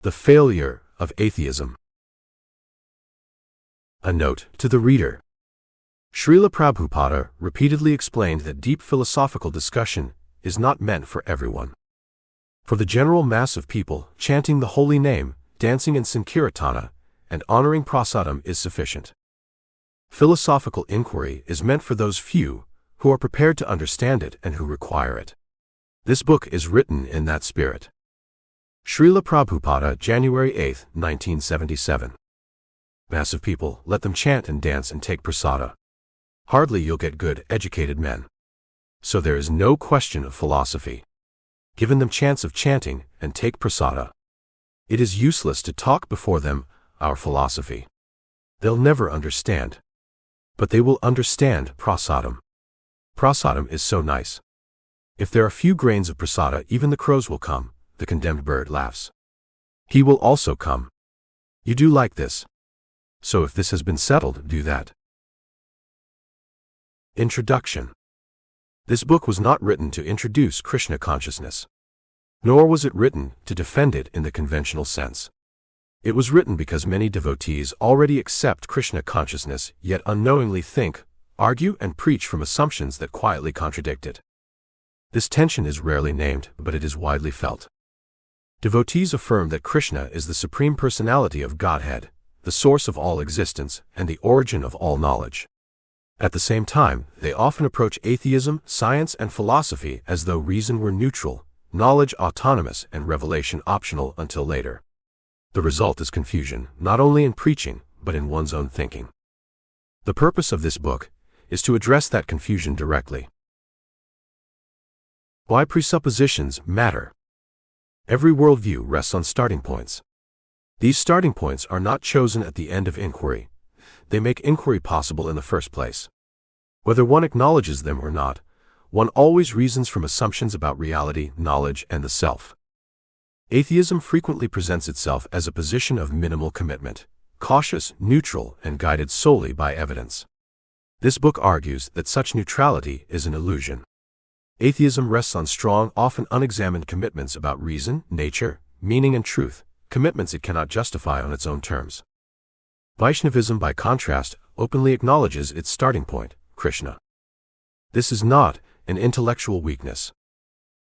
The failure of atheism. A note to the reader. Srila Prabhupada repeatedly explained that deep philosophical discussion is not meant for everyone. For the general mass of people, chanting the holy name, dancing in Sankirtana, and honoring prasadam is sufficient. Philosophical inquiry is meant for those few who are prepared to understand it and who require it. This book is written in that spirit. Srila Prabhupada, January 8, 1977. Massive people, let them chant and dance and take prasada. Hardly you'll get good, educated men. So there is no question of philosophy. Given them chance of chanting and take prasada. It is useless to talk before them our philosophy. They'll never understand. But they will understand prasadam. Prasadam is so nice. If there are few grains of prasada, even the crows will come. The condemned bird laughs. He will also come. You do like this. So if this has been settled, do that. Introduction. This book was not written to introduce Krishna consciousness. Nor was it written to defend it in the conventional sense. It was written because many devotees already accept Krishna consciousness, yet unknowingly think, argue, and preach from assumptions that quietly contradict it. This tension is rarely named, but it is widely felt. Devotees affirm that Krishna is the Supreme Personality of Godhead, the source of all existence, and the origin of all knowledge. At the same time, they often approach atheism, science, and philosophy as though reason were neutral, knowledge autonomous, and revelation optional until later. The result is confusion, not only in preaching, but in one's own thinking. The purpose of this book is to address that confusion directly. Why presuppositions matter. Every worldview rests on starting points. These starting points are not chosen at the end of inquiry. They make inquiry possible in the first place. Whether one acknowledges them or not, one always reasons from assumptions about reality, knowledge, and the self. Atheism frequently presents itself as a position of minimal commitment, cautious, neutral, and guided solely by evidence. This book argues that such neutrality is an illusion. Atheism rests on strong, often unexamined commitments about reason, nature, meaning, and truth, commitments it cannot justify on its own terms. Vaishnavism, by contrast, openly acknowledges its starting point, Krishna. This is not an intellectual weakness.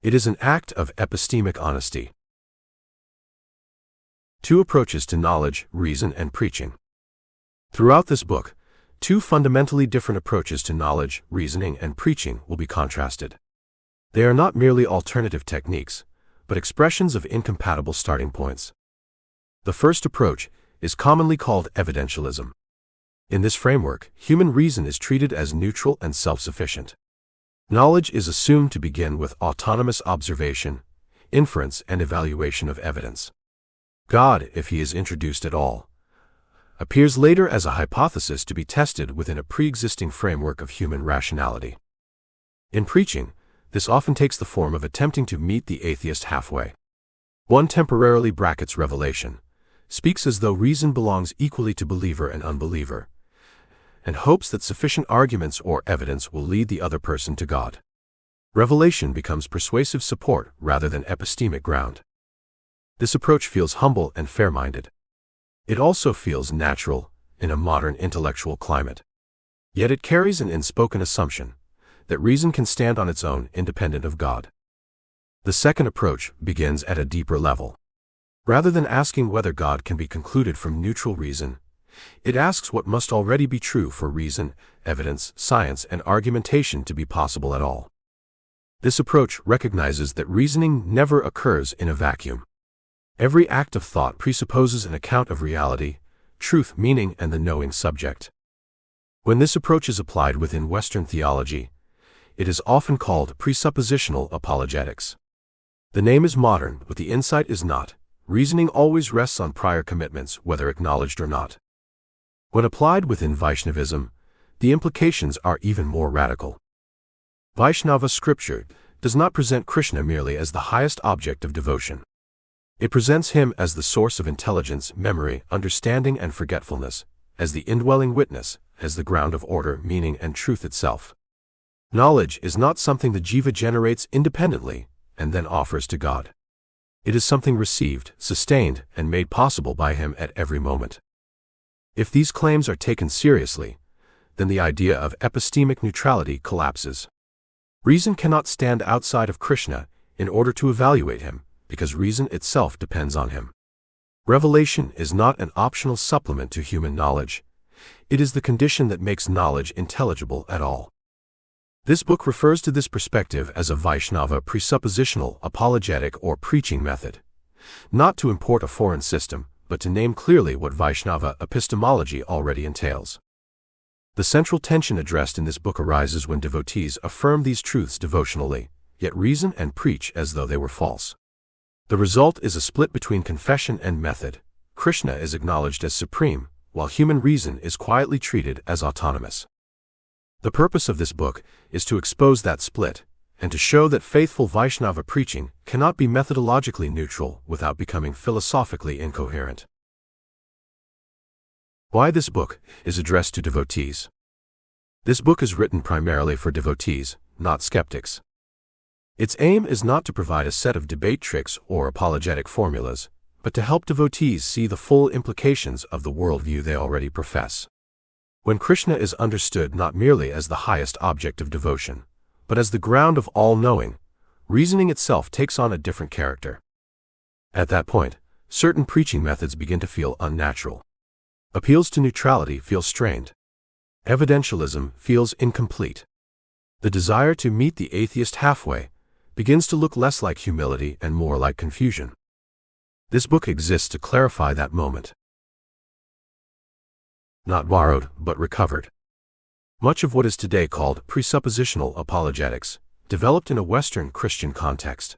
It is an act of epistemic honesty. Two approaches to knowledge, reason, and preaching. Throughout this book, two fundamentally different approaches to knowledge, reasoning, and preaching will be contrasted. They are not merely alternative techniques, but expressions of incompatible starting points. The first approach is commonly called evidentialism. In this framework, human reason is treated as neutral and self-sufficient. Knowledge is assumed to begin with autonomous observation, inference, and evaluation of evidence. God, if he is introduced at all, appears later as a hypothesis to be tested within a pre-existing framework of human rationality. In preaching, this often takes the form of attempting to meet the atheist halfway. One temporarily brackets revelation, speaks as though reason belongs equally to believer and unbeliever, and hopes that sufficient arguments or evidence will lead the other person to God. Revelation becomes persuasive support rather than epistemic ground. This approach feels humble and fair-minded. It also feels natural in a modern intellectual climate. Yet it carries an unspoken assumption that reason can stand on its own, independent of God. The second approach begins at a deeper level. Rather than asking whether God can be concluded from neutral reason, it asks what must already be true for reason, evidence, science, and argumentation to be possible at all. This approach recognizes that reasoning never occurs in a vacuum. Every act of thought presupposes an account of reality, truth, meaning, and the knowing subject. When this approach is applied within Western theology, it is often called presuppositional apologetics. The name is modern, but the insight is not. Reasoning always rests on prior commitments, whether acknowledged or not. When applied within Vaishnavism, the implications are even more radical. Vaisnava scripture does not present Krishna merely as the highest object of devotion. It presents him as the source of intelligence, memory, understanding, and forgetfulness, as the indwelling witness, as the ground of order, meaning, and truth itself. Knowledge is not something the jiva generates independently and then offers to God. It is something received, sustained, and made possible by him at every moment. If these claims are taken seriously, then the idea of epistemic neutrality collapses. Reason cannot stand outside of Krishna in order to evaluate him, because reason itself depends on him. Revelation is not an optional supplement to human knowledge. It is the condition that makes knowledge intelligible at all. This book refers to this perspective as a Vaisnava presuppositional, apologetic, or preaching method, not to import a foreign system, but to name clearly what Vaisnava epistemology already entails. The central tension addressed in this book arises when devotees affirm these truths devotionally, yet reason and preach as though they were false. The result is a split between confession and method. Krishna is acknowledged as supreme, while human reason is quietly treated as autonomous. The purpose of this book is to expose that split, and to show that faithful Vaishnava preaching cannot be methodologically neutral without becoming philosophically incoherent. Why this book is addressed to devotees. This book is written primarily for devotees, not skeptics. Its aim is not to provide a set of debate tricks or apologetic formulas, but to help devotees see the full implications of the worldview they already profess. When Krishna is understood not merely as the highest object of devotion, but as the ground of all knowing, reasoning itself takes on a different character. At that point, certain preaching methods begin to feel unnatural. Appeals to neutrality feel strained. Evidentialism feels incomplete. The desire to meet the atheist halfway begins to look less like humility and more like confusion. This book exists to clarify that moment. Not borrowed, but recovered. Much of what is today called presuppositional apologetics developed in a Western Christian context.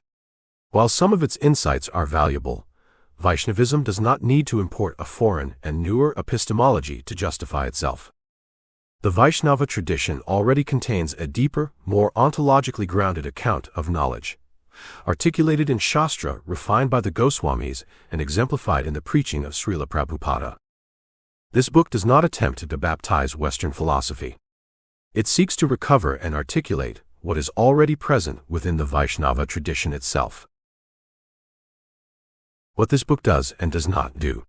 While some of its insights are valuable, Vaishnavism does not need to import a foreign and newer epistemology to justify itself. The Vaishnava tradition already contains a deeper, more ontologically grounded account of knowledge, articulated in Shastra, refined by the Goswamis, and exemplified in the preaching of Srila Prabhupada. This book does not attempt to baptize Western philosophy. It seeks to recover and articulate what is already present within the Vaishnava tradition itself. What this book does and does not do.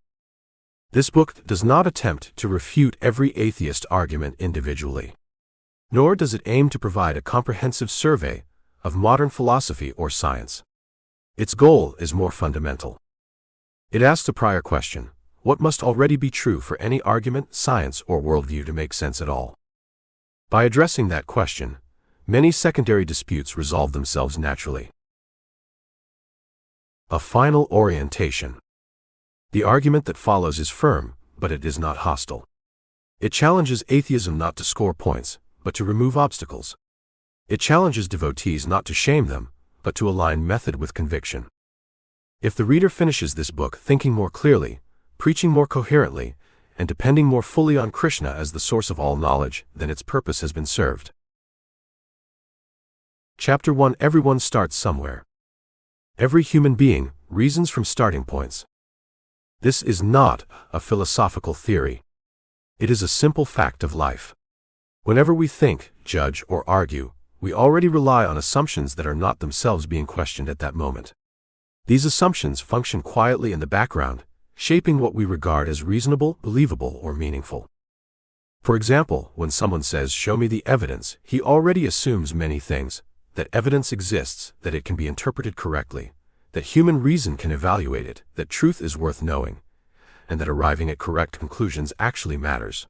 This book does not attempt to refute every atheist argument individually. Nor does it aim to provide a comprehensive survey of modern philosophy or science. Its goal is more fundamental. It asks a prior question: what must already be true for any argument, science, or worldview to make sense at all? By addressing that question, many secondary disputes resolve themselves naturally. A final orientation. The argument that follows is firm, but it is not hostile. It challenges atheism not to score points, but to remove obstacles. It challenges devotees not to shame them, but to align method with conviction. If the reader finishes this book thinking more clearly, preaching more coherently, and depending more fully on Krishna as the source of all knowledge, then its purpose has been served. Chapter 1. Everyone starts somewhere. Every human being reasons from starting points. This is not a philosophical theory. It is a simple fact of life. Whenever we think, judge, or argue, we already rely on assumptions that are not themselves being questioned at that moment. These assumptions function quietly in the background, shaping what we regard as reasonable, believable, or meaningful. For example, when someone says, "Show me the evidence," he already assumes many things: that evidence exists, that it can be interpreted correctly, that human reason can evaluate it, that truth is worth knowing, and that arriving at correct conclusions actually matters.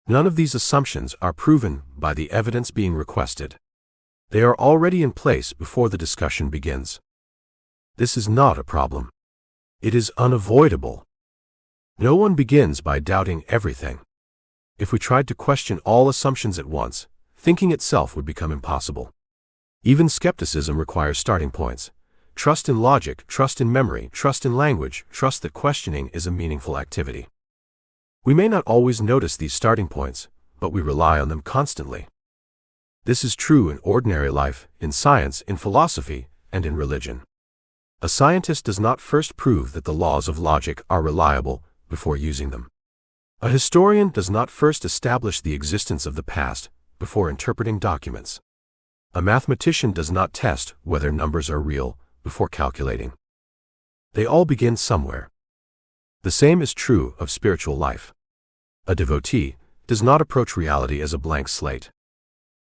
None of these assumptions are proven by the evidence being requested. They are already in place before the discussion begins. This is not a problem. It is unavoidable. No one begins by doubting everything. If we tried to question all assumptions at once, thinking itself would become impossible. Even skepticism requires starting points. Trust in logic, trust in memory, trust in language, trust that questioning is a meaningful activity. We may not always notice these starting points, but we rely on them constantly. This is true in ordinary life, in science, in philosophy, and in religion. A scientist does not first prove that the laws of logic are reliable before using them. A historian does not first establish the existence of the past before interpreting documents. A mathematician does not test whether numbers are real before calculating. They all begin somewhere. The same is true of spiritual life. A devotee does not approach reality as a blank slate.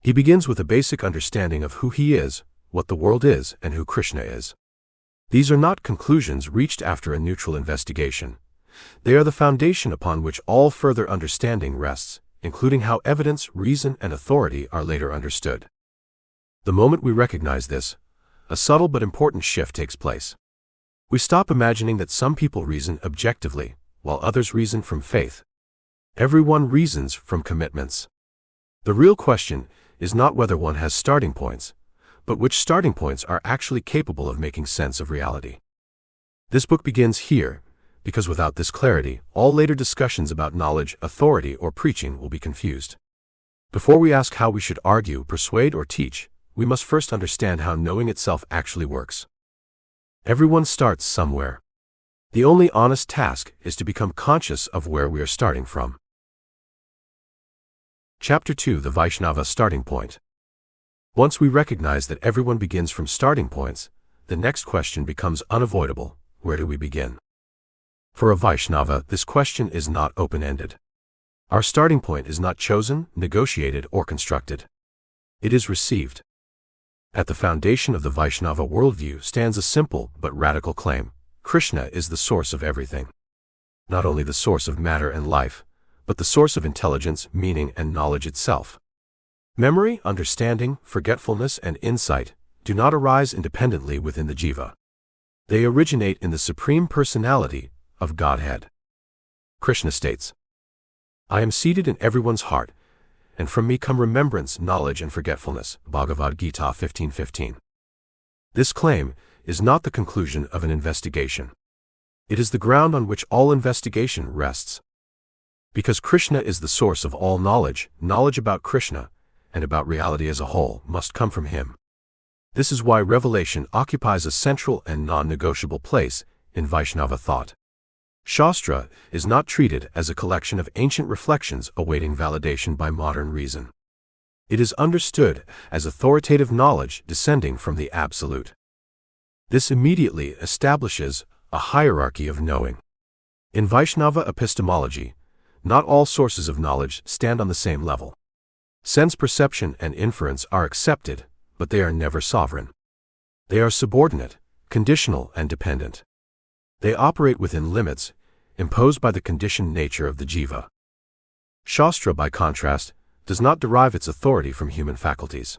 He begins with a basic understanding of who he is, what the world is, and who Krishna is. These are not conclusions reached after a neutral investigation. They are the foundation upon which all further understanding rests, including how evidence, reason, and authority are later understood. The moment we recognize this, a subtle but important shift takes place. We stop imagining that some people reason objectively, while others reason from faith. Everyone reasons from commitments. The real question is not whether one has starting points, but which starting points are actually capable of making sense of reality. This book begins here, because without this clarity, all later discussions about knowledge, authority, or preaching will be confused. Before we ask how we should argue, persuade, or teach, we must first understand how knowing itself actually works. Everyone starts somewhere. The only honest task is to become conscious of where we are starting from. Chapter 2: The Vaisnava Starting Point. Once we recognize that everyone begins from starting points, the next question becomes unavoidable: where do we begin? For a Vaishnava, this question is not open-ended. Our starting point is not chosen, negotiated, or constructed. It is received. At the foundation of the Vaishnava worldview stands a simple but radical claim: Krishna is the source of everything. Not only the source of matter and life, but the source of intelligence, meaning, and knowledge itself. Memory, understanding, forgetfulness, and insight do not arise independently within the jiva. They originate in the Supreme Personality of Godhead. Krishna states, "I am seated in everyone's heart, and from me come remembrance, knowledge, and forgetfulness." Bhagavad Gita 15:15. This claim is not the conclusion of an investigation. It is the ground on which all investigation rests. Because Krishna is the source of all knowledge, knowledge about Krishna, and about reality as a whole, must come from him. This is why revelation occupies a central and non-negotiable place in Vaishnava thought. Shastra is not treated as a collection of ancient reflections awaiting validation by modern reason. It is understood as authoritative knowledge descending from the Absolute. This immediately establishes a hierarchy of knowing. In Vaishnava epistemology, not all sources of knowledge stand on the same level. Sense perception and inference are accepted, but they are never sovereign. They are subordinate, conditional, and dependent. They operate within limits imposed by the conditioned nature of the jiva. Shastra, by contrast, does not derive its authority from human faculties.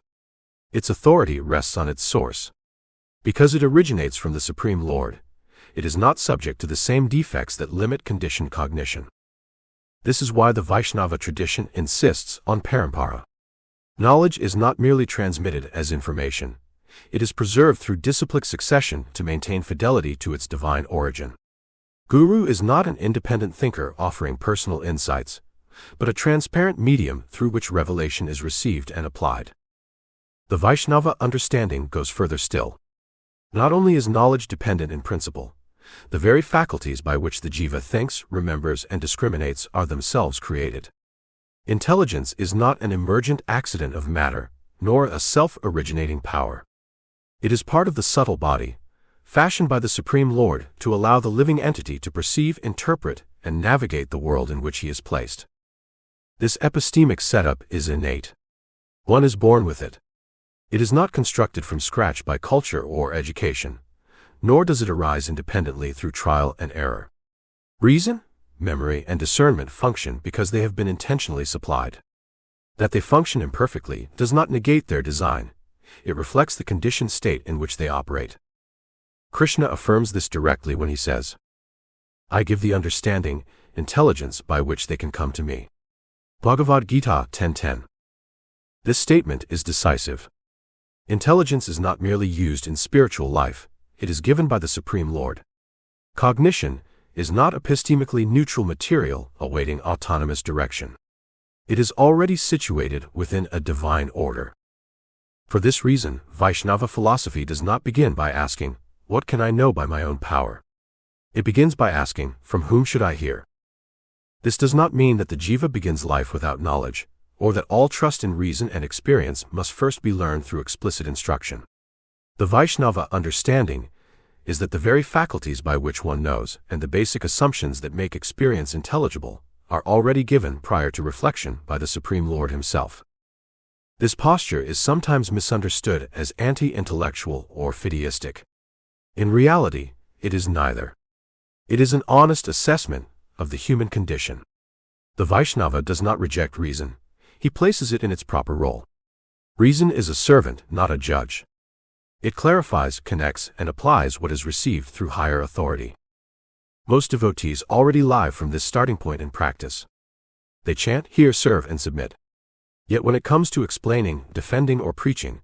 Its authority rests on its source. Because it originates from the Supreme Lord, it is not subject to the same defects that limit conditioned cognition. This is why the Vaishnava tradition insists on parampara. Knowledge is not merely transmitted as information. It is preserved through disciplic succession to maintain fidelity to its divine origin. Guru is not an independent thinker offering personal insights, but a transparent medium through which revelation is received and applied. The Vaishnava understanding goes further still. Not only is knowledge dependent in principle, the very faculties by which the jiva thinks, remembers, and discriminates are themselves created. Intelligence is not an emergent accident of matter, nor a self-originating power. It is part of the subtle body, fashioned by the Supreme Lord to allow the living entity to perceive, interpret, and navigate the world in which he is placed. This epistemic setup is innate. One is born with it. It is not constructed from scratch by culture or education, nor does it arise independently through trial and error. Reason, memory, and discernment function because they have been intentionally supplied. That they function imperfectly does not negate their design. It reflects the conditioned state in which they operate. Krishna affirms this directly when he says, "I give the understanding, intelligence by which they can come to me." Bhagavad Gita 10:10. This statement is decisive. Intelligence is not merely used in spiritual life, it is given by the Supreme Lord. Cognition is not epistemically neutral material awaiting autonomous direction. It is already situated within a divine order. For this reason, Vaishnava philosophy does not begin by asking, "What can I know by my own power?" It begins by asking, "From whom should I hear?" This does not mean that the jiva begins life without knowledge, or that all trust in reason and experience must first be learned through explicit instruction. The Vaishnava understanding is that the very faculties by which one knows, and the basic assumptions that make experience intelligible, are already given prior to reflection by the Supreme Lord Himself. This posture is sometimes misunderstood as anti-intellectual or fideistic. In reality, it is neither. It is an honest assessment of the human condition. The Vaisnava does not reject reason. He places it in its proper role. Reason is a servant, not a judge. It clarifies, connects, and applies what is received through higher authority. Most devotees already lie from this starting point in practice. They chant, hear, serve, and submit. Yet when it comes to explaining, defending, or preaching,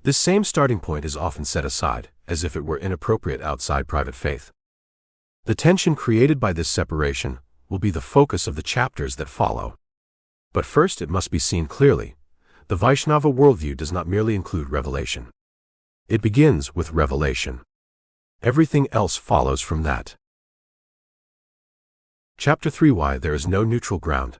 this same starting point is often set aside, as if it were inappropriate outside private faith. The tension created by this separation will be the focus of the chapters that follow. But first it must be seen clearly, the Vaishnava worldview does not merely include revelation. It begins with revelation. Everything else follows from that. Chapter 3: Why there is no neutral ground.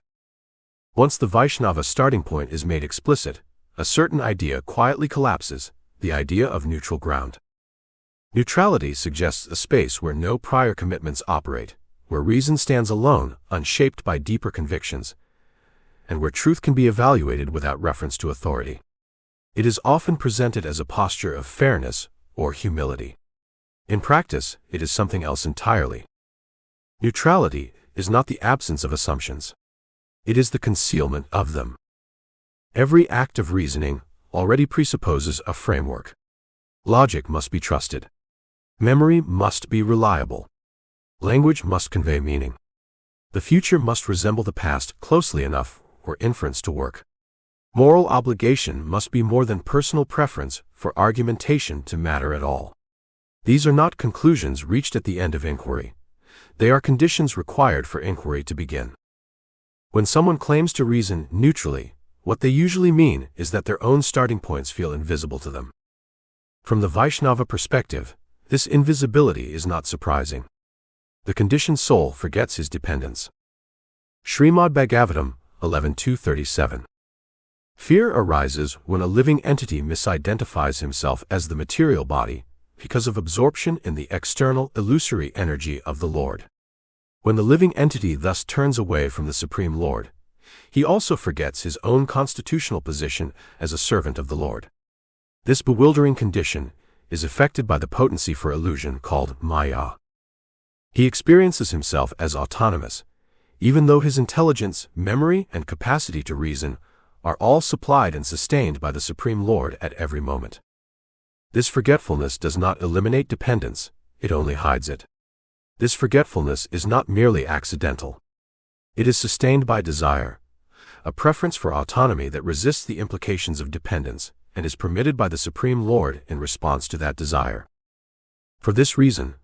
Once the Vaishnava starting point is made explicit, a certain idea quietly collapses, the idea of neutral ground. Neutrality suggests a space where no prior commitments operate, where reason stands alone, unshaped by deeper convictions, and where truth can be evaluated without reference to authority. It is often presented as a posture of fairness or humility. In practice, it is something else entirely. Neutrality is not the absence of assumptions. It is the concealment of them. Every act of reasoning already presupposes a framework. Logic must be trusted. Memory must be reliable. Language must convey meaning. The future must resemble the past closely enough for inference to work. Moral obligation must be more than personal preference for argumentation to matter at all. These are not conclusions reached at the end of inquiry. They are conditions required for inquiry to begin. When someone claims to reason neutrally, what they usually mean is that their own starting points feel invisible to them. From the Vaishnava perspective, this invisibility is not surprising. The conditioned soul forgets his dependence. Srimad Bhagavatam 11.237. Fear arises when a living entity misidentifies himself as the material body because of absorption in the external, illusory energy of the Lord. When the living entity thus turns away from the Supreme Lord, he also forgets his own constitutional position as a servant of the Lord. This bewildering condition is affected by the potency for illusion called Maya. He experiences himself as autonomous, even though his intelligence, memory, and capacity to reason are all supplied and sustained by the Supreme Lord at every moment. This forgetfulness does not eliminate dependence, it only hides it. This forgetfulness is not merely accidental. It is sustained by desire, a preference for autonomy that resists the implications of dependence and is permitted by the Supreme Lord in response to that desire. For this reason,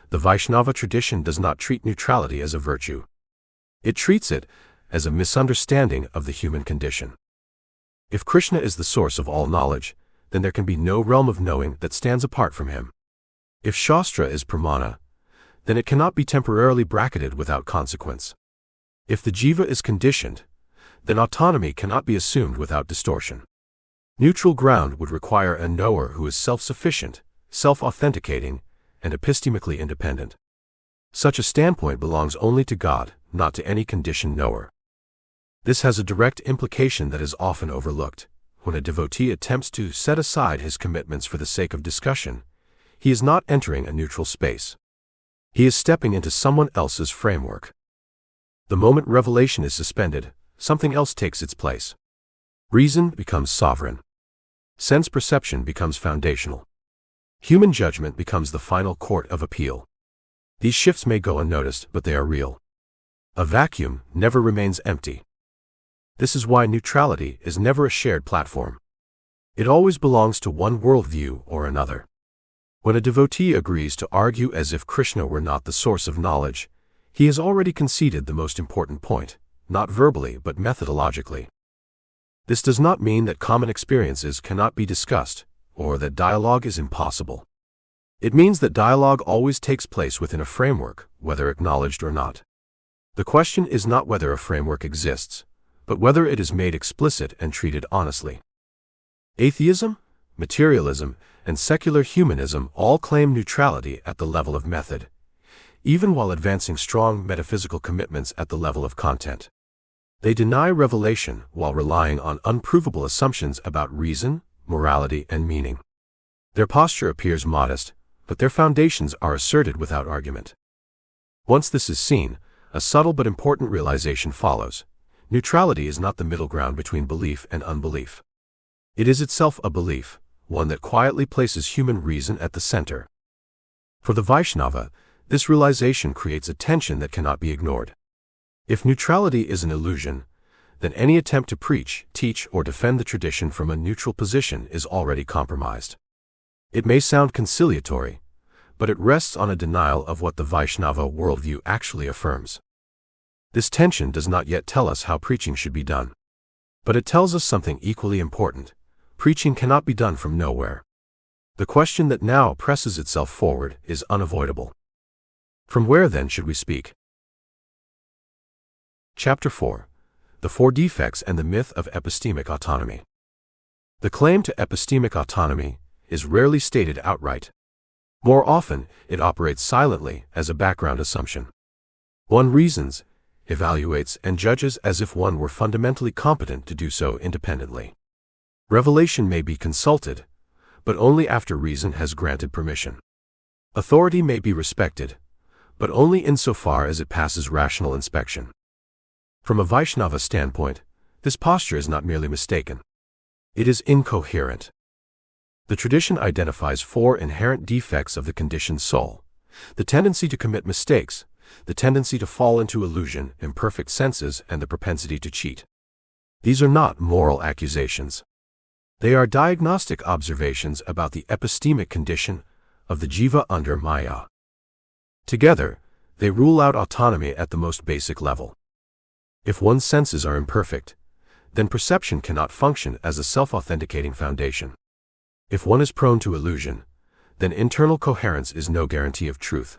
the Vaishnava tradition does not treat neutrality as a virtue. It treats it as a misunderstanding of the human condition. If Krishna is the source of all knowledge, then there can be no realm of knowing that stands apart from him. If Shastra is pramana, then it cannot be temporarily bracketed without consequence. If the jiva is conditioned, then autonomy cannot be assumed without distortion. Neutral ground would require a knower who is self-sufficient, self-authenticating, and epistemically independent. Such a standpoint belongs only to God, not to any conditioned knower. This has a direct implication that is often overlooked. When a devotee attempts to set aside his commitments for the sake of discussion, he is not entering a neutral space. He is stepping into someone else's framework. The moment revelation is suspended, something else takes its place. Reason becomes sovereign. Sense perception becomes foundational. Human judgment becomes the final court of appeal. These shifts may go unnoticed, but they are real. A vacuum never remains empty. This is why neutrality is never a shared platform. It always belongs to one worldview or another. When a devotee agrees to argue as if Krishna were not the source of knowledge, he has already conceded the most important point, not verbally but methodologically. This does not mean that common experiences cannot be discussed, or that dialogue is impossible. It means that dialogue always takes place within a framework, whether acknowledged or not. The question is not whether a framework exists, but whether it is made explicit and treated honestly. Atheism, materialism, and secular humanism all claim neutrality at the level of method, even while advancing strong metaphysical commitments at the level of content. They deny revelation while relying on unprovable assumptions about reason, morality, and meaning. Their posture appears modest, but their foundations are asserted without argument. Once this is seen, a subtle but important realization follows. Neutrality is not the middle ground between belief and unbelief. It is itself a belief, one that quietly places human reason at the center. For the Vaisnava, this realization creates a tension that cannot be ignored. If neutrality is an illusion, then any attempt to preach, teach, or defend the tradition from a neutral position is already compromised. It may sound conciliatory, but it rests on a denial of what the Vaisnava worldview actually affirms. This tension does not yet tell us how preaching should be done. But it tells us something equally important. Preaching cannot be done from nowhere. The question that now presses itself forward is unavoidable. From where then should we speak? Chapter 4. The Four Defects and the Myth of Epistemic Autonomy. The claim to epistemic autonomy is rarely stated outright. More often, it operates silently as a background assumption. One reasons, evaluates, and judges as if one were fundamentally competent to do so independently. Revelation may be consulted, but only after reason has granted permission. Authority may be respected, but only insofar as it passes rational inspection. From a Vaishnava standpoint, this posture is not merely mistaken. It is incoherent. The tradition identifies four inherent defects of the conditioned soul: the tendency to commit mistakes, the tendency to fall into illusion, imperfect senses, and the propensity to cheat. These are not moral accusations. They are diagnostic observations about the epistemic condition of the jiva under Maya. Together, they rule out autonomy at the most basic level. If one's senses are imperfect, then perception cannot function as a self-authenticating foundation. If one is prone to illusion, then internal coherence is no guarantee of truth.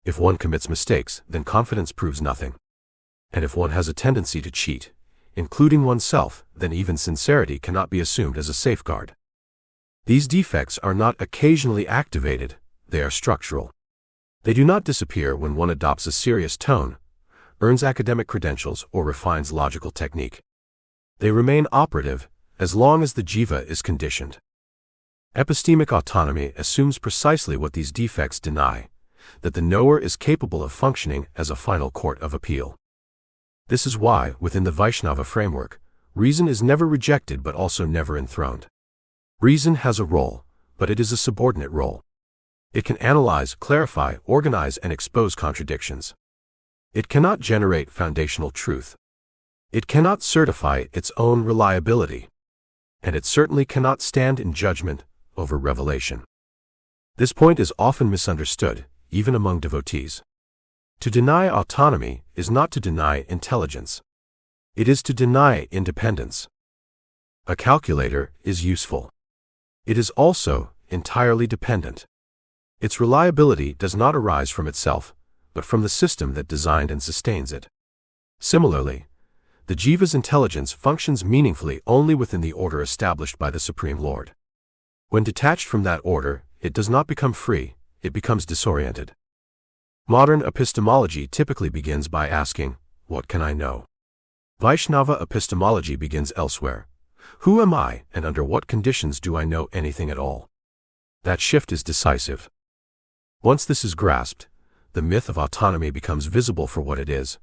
If one commits mistakes, then confidence proves nothing. And if one has a tendency to cheat, including oneself, then even sincerity cannot be assumed as a safeguard. These defects are not occasionally activated, they are structural. They do not disappear when one adopts a serious tone, earns academic credentials, or refines logical technique. They remain operative as long as the jiva is conditioned. Epistemic autonomy assumes precisely what these defects deny, that the knower is capable of functioning as a final court of appeal. This is why, within the Vaishnava framework, reason is never rejected but also never enthroned. Reason has a role, but it is a subordinate role. It can analyze, clarify, organize, and expose contradictions. It cannot generate foundational truth. It cannot certify its own reliability. And it certainly cannot stand in judgment over revelation. This point is often misunderstood, even among devotees. To deny autonomy is not to deny intelligence. It is to deny independence. A calculator is useful. It is also entirely dependent. Its reliability does not arise from itself, but from the system that designed and sustains it. Similarly, the jiva's intelligence functions meaningfully only within the order established by the Supreme Lord. When detached from that order, it does not become free, it becomes disoriented. Modern epistemology typically begins by asking, "What can I know?" Vaishnava epistemology begins elsewhere. Who am I, and under what conditions do I know anything at all? That shift is decisive. Once this is grasped, the myth of autonomy becomes visible for what it is,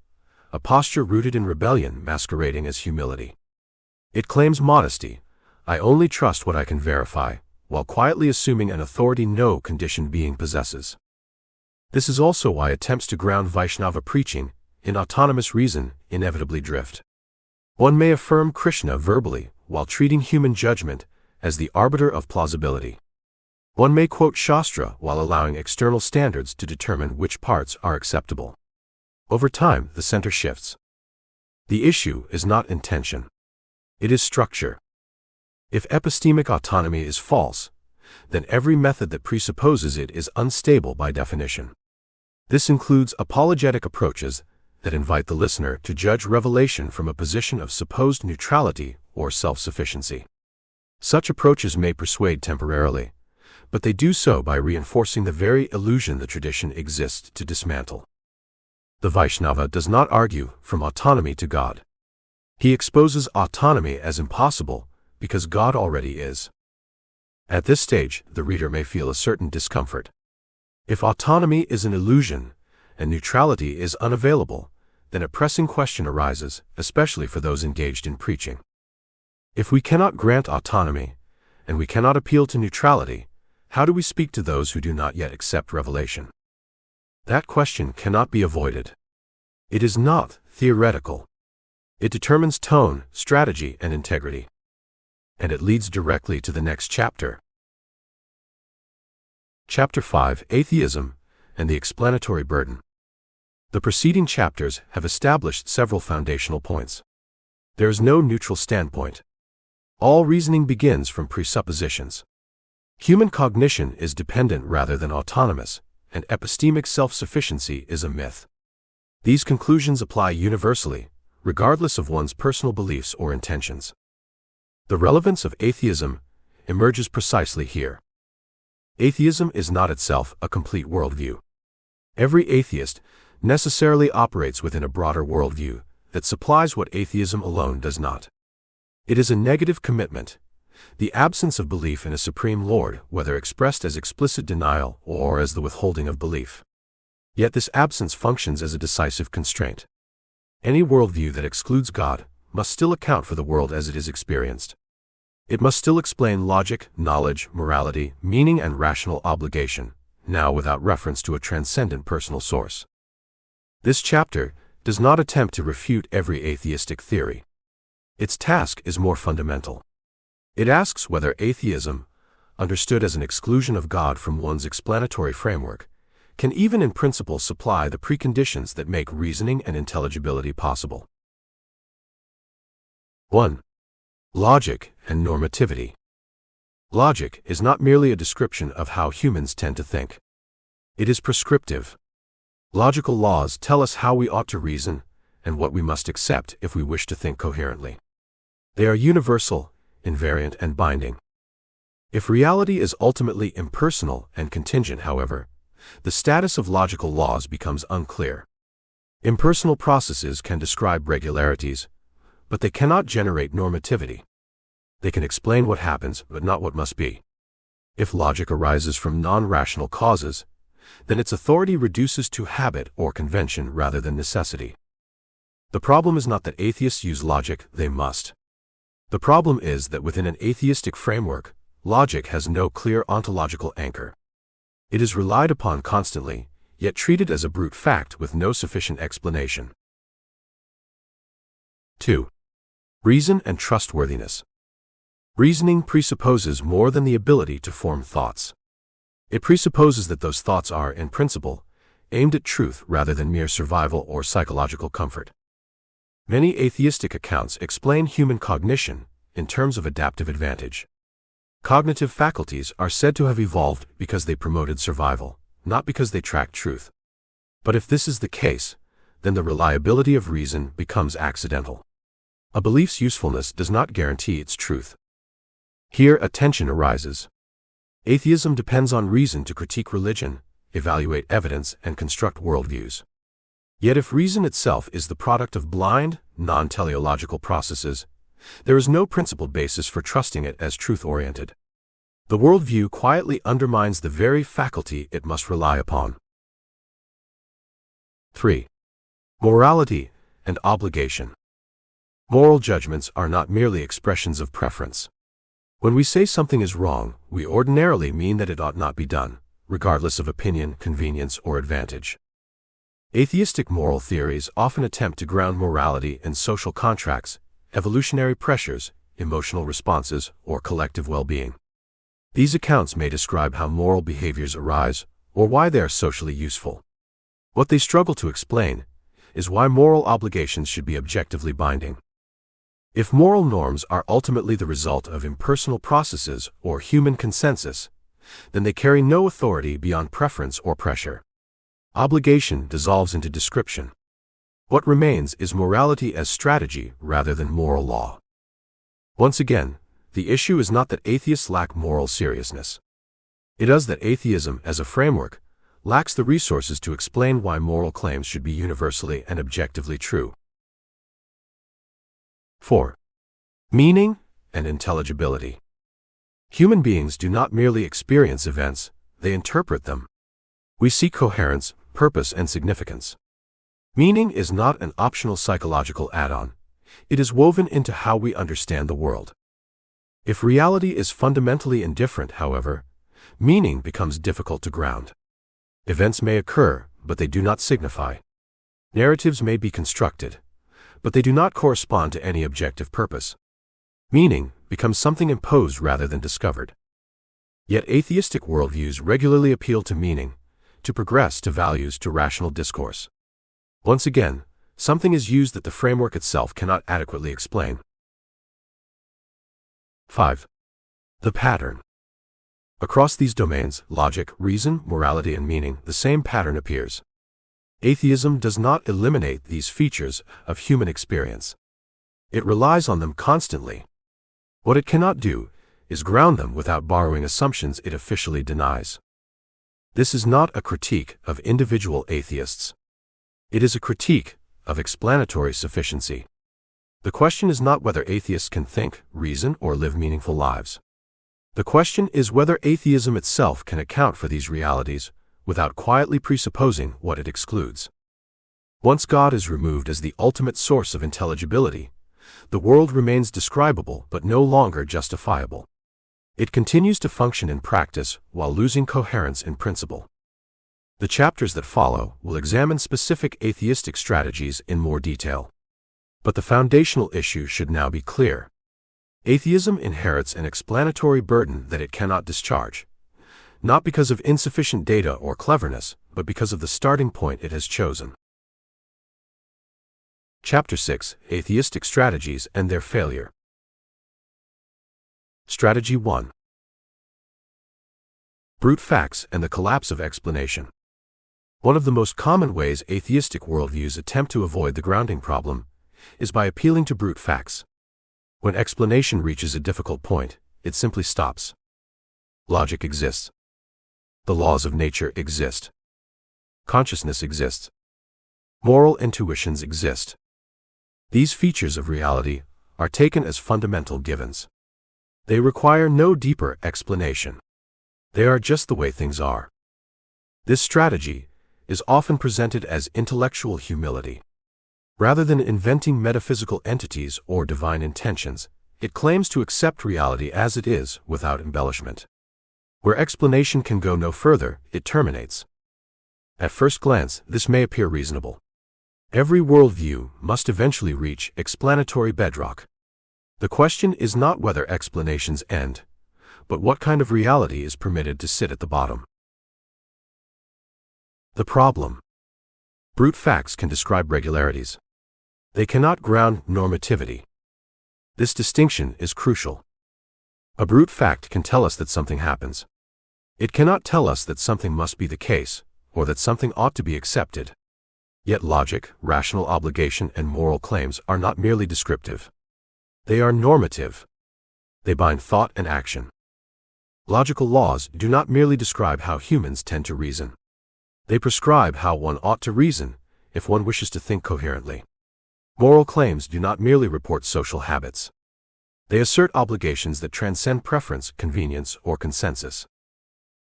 a posture rooted in rebellion masquerading as humility. It claims modesty, I only trust what I can verify, while quietly assuming an authority no conditioned being possesses. This is also why attempts to ground Vaishnava preaching in autonomous reason inevitably drift. One may affirm Krishna verbally while treating human judgment as the arbiter of plausibility. One may quote Shastra while allowing external standards to determine which parts are acceptable. Over time, the center shifts. The issue is not intention. It is structure. If epistemic autonomy is false, then every method that presupposes it is unstable by definition. This includes apologetic approaches that invite the listener to judge revelation from a position of supposed neutrality or self-sufficiency. Such approaches may persuade temporarily, but they do so by reinforcing the very illusion the tradition exists to dismantle. The Vaisnava does not argue from autonomy to God. He exposes autonomy as impossible because God already is. At this stage, the reader may feel a certain discomfort. If autonomy is an illusion and neutrality is unavailable, then a pressing question arises, especially for those engaged in preaching. If we cannot grant autonomy, and we cannot appeal to neutrality, how do we speak to those who do not yet accept revelation? That question cannot be avoided. It is not theoretical. It determines tone, strategy, and integrity. And it leads directly to the next chapter. Chapter 5, Atheism and the Explanatory Burden. The preceding chapters have established several foundational points. There is no neutral standpoint. All reasoning begins from presuppositions. Human cognition is dependent rather than autonomous, and epistemic self-sufficiency is a myth. These conclusions apply universally, regardless of one's personal beliefs or intentions. The relevance of atheism emerges precisely here. Atheism is not itself a complete worldview. Every atheist necessarily operates within a broader worldview that supplies what atheism alone does not. It is a negative commitment, the absence of belief in a supreme Lord, whether expressed as explicit denial or as the withholding of belief. Yet this absence functions as a decisive constraint. Any worldview that excludes God must still account for the world as it is experienced. It must still explain logic, knowledge, morality, meaning, and rational obligation, now without reference to a transcendent personal source. This chapter does not attempt to refute every atheistic theory. Its task is more fundamental. It asks whether atheism, understood as an exclusion of God from one's explanatory framework, can even in principle supply the preconditions that make reasoning and intelligibility possible. 1. Logic and normativity. Logic is not merely a description of how humans tend to think. It is prescriptive. Logical laws tell us how we ought to reason and what we must accept if we wish to think coherently. They are universal, invariant, and binding. If reality is ultimately impersonal and contingent, however, the status of logical laws becomes unclear. Impersonal processes can describe regularities, but they cannot generate normativity. They can explain what happens, but not what must be. If logic arises from non-rational causes, then its authority reduces to habit or convention rather than necessity. The problem is not that atheists use logic, they must. The problem is that within an atheistic framework, logic has no clear ontological anchor. It is relied upon constantly, yet treated as a brute fact with no sufficient explanation. 2. Reason and trustworthiness. Reasoning presupposes more than the ability to form thoughts. It presupposes that those thoughts are, in principle, aimed at truth rather than mere survival or psychological comfort. Many atheistic accounts explain human cognition in terms of adaptive advantage. Cognitive faculties are said to have evolved because they promoted survival, not because they tracked truth. But if this is the case, then the reliability of reason becomes accidental. A belief's usefulness does not guarantee its truth. Here a tension arises. Atheism depends on reason to critique religion, evaluate evidence, and construct worldviews. Yet if reason itself is the product of blind, non-teleological processes, there is no principled basis for trusting it as truth-oriented. The worldview quietly undermines the very faculty it must rely upon. 3. Morality and obligation. Moral judgments are not merely expressions of preference. When we say something is wrong, we ordinarily mean that it ought not be done, regardless of opinion, convenience, or advantage. Atheistic moral theories often attempt to ground morality in social contracts, evolutionary pressures, emotional responses, or collective well-being. These accounts may describe how moral behaviors arise, or why they are socially useful. What they struggle to explain is why moral obligations should be objectively binding. If moral norms are ultimately the result of impersonal processes or human consensus, then they carry no authority beyond preference or pressure. Obligation dissolves into description. What remains is morality as strategy rather than moral law. Once again, the issue is not that atheists lack moral seriousness. It does that atheism, as a framework, lacks the resources to explain why moral claims should be universally and objectively true. 4. Meaning and intelligibility. Human beings do not merely experience events, they interpret them. We seek coherence, purpose, and significance. Meaning is not an optional psychological add-on. It is woven into how we understand the world. If reality is fundamentally indifferent, however, meaning becomes difficult to ground. Events may occur, but they do not signify. Narratives may be constructed, but they do not correspond to any objective purpose. Meaning becomes something imposed rather than discovered. Yet atheistic worldviews regularly appeal to meaning, to progress, to values, to rational discourse. Once again, something is used that the framework itself cannot adequately explain. 5. The pattern. Across these domains, logic, reason, morality, and meaning, the same pattern appears. Atheism does not eliminate these features of human experience. It relies on them constantly. What it cannot do is ground them without borrowing assumptions it officially denies. This is not a critique of individual atheists. It is a critique of explanatory sufficiency. The question is not whether atheists can think, reason, or live meaningful lives. The question is whether atheism itself can account for these realities without quietly presupposing what it excludes. Once God is removed as the ultimate source of intelligibility, the world remains describable but no longer justifiable. It continues to function in practice while losing coherence in principle. The chapters that follow will examine specific atheistic strategies in more detail. But the foundational issue should now be clear. Atheism inherits an explanatory burden that it cannot discharge, not because of insufficient data or cleverness, but because of the starting point it has chosen. Chapter 6: Atheistic Strategies and Their Failure. Strategy 1. Brute facts and the collapse of explanation. One of the most common ways atheistic worldviews attempt to avoid the grounding problem is by appealing to brute facts. When explanation reaches a difficult point, it simply stops. Logic exists. The laws of nature exist. Consciousness exists. Moral intuitions exist. These features of reality are taken as fundamental givens. They require no deeper explanation. They are just the way things are. This strategy is often presented as intellectual humility. Rather than inventing metaphysical entities or divine intentions, it claims to accept reality as it is without embellishment. Where explanation can go no further, it terminates. At first glance, this may appear reasonable. Every worldview must eventually reach explanatory bedrock. The question is not whether explanations end, but what kind of reality is permitted to sit at the bottom. The problem. Brute facts can describe regularities. They cannot ground normativity. This distinction is crucial. A brute fact can tell us that something happens. It cannot tell us that something must be the case, or that something ought to be accepted. Yet logic, rational obligation, and moral claims are not merely descriptive. They are normative. They bind thought and action. Logical laws do not merely describe how humans tend to reason. They prescribe how one ought to reason if one wishes to think coherently. Moral claims do not merely report social habits. They assert obligations that transcend preference, convenience, or consensus.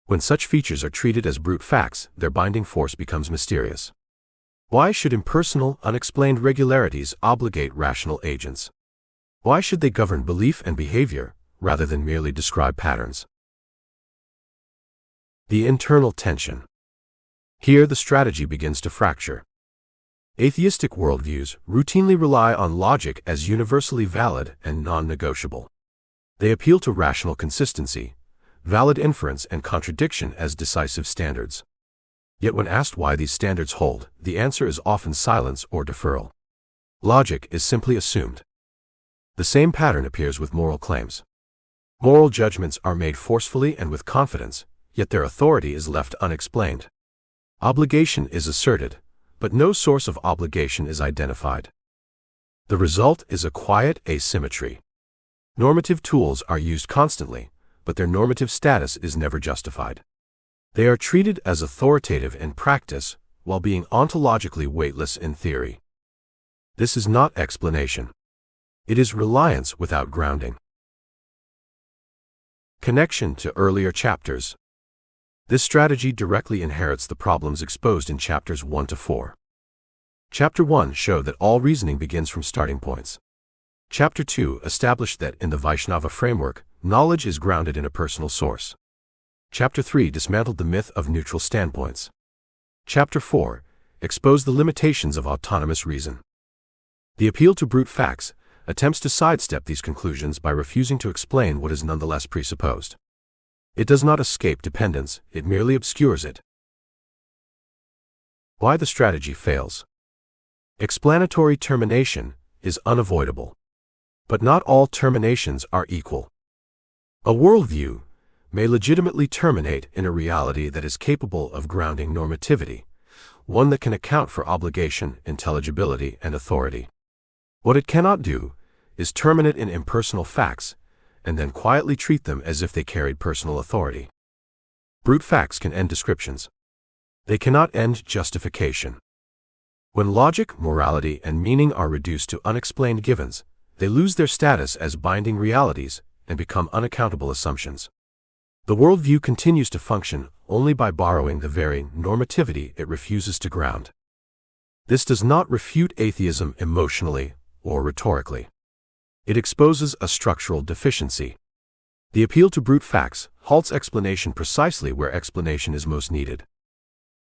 When such features are treated as brute facts, their binding force becomes mysterious. Why should impersonal, unexplained regularities obligate rational agents? Why should they govern belief and behavior, rather than merely describe patterns? The internal tension. Here the strategy begins to fracture. Atheistic worldviews routinely rely on logic as universally valid and non-negotiable. They appeal to rational consistency, valid inference, and contradiction as decisive standards. Yet when asked why these standards hold, the answer is often silence or deferral. Logic is simply assumed. The same pattern appears with moral claims. Moral judgments are made forcefully and with confidence, yet their authority is left unexplained. Obligation is asserted, but no source of obligation is identified. The result is a quiet asymmetry. Normative tools are used constantly, but their normative status is never justified. They are treated as authoritative in practice, while being ontologically weightless in theory. This is not explanation. It is reliance without grounding. Connection to earlier chapters. This strategy directly inherits the problems exposed in chapters 1 to 4. Chapter 1 showed that all reasoning begins from starting points. Chapter 2 established that, in the Vaisnava framework, knowledge is grounded in a personal source. Chapter 3 dismantled the myth of neutral standpoints. Chapter 4 exposed the limitations of autonomous reason. The appeal to brute facts attempts to sidestep these conclusions by refusing to explain what is nonetheless presupposed. It does not escape dependence, it merely obscures it. Why the strategy fails. Explanatory termination is unavoidable. But not all terminations are equal. A worldview may legitimately terminate in a reality that is capable of grounding normativity, one that can account for obligation, intelligibility, and authority. What it cannot do is terminate in impersonal facts, and then quietly treat them as if they carried personal authority. Brute facts can end descriptions. They cannot end justification. When logic, morality, and meaning are reduced to unexplained givens, they lose their status as binding realities and become unaccountable assumptions. The worldview continues to function only by borrowing the very normativity it refuses to ground. This does not refute atheism emotionally or rhetorically. It exposes a structural deficiency. The appeal to brute facts halts explanation precisely where explanation is most needed.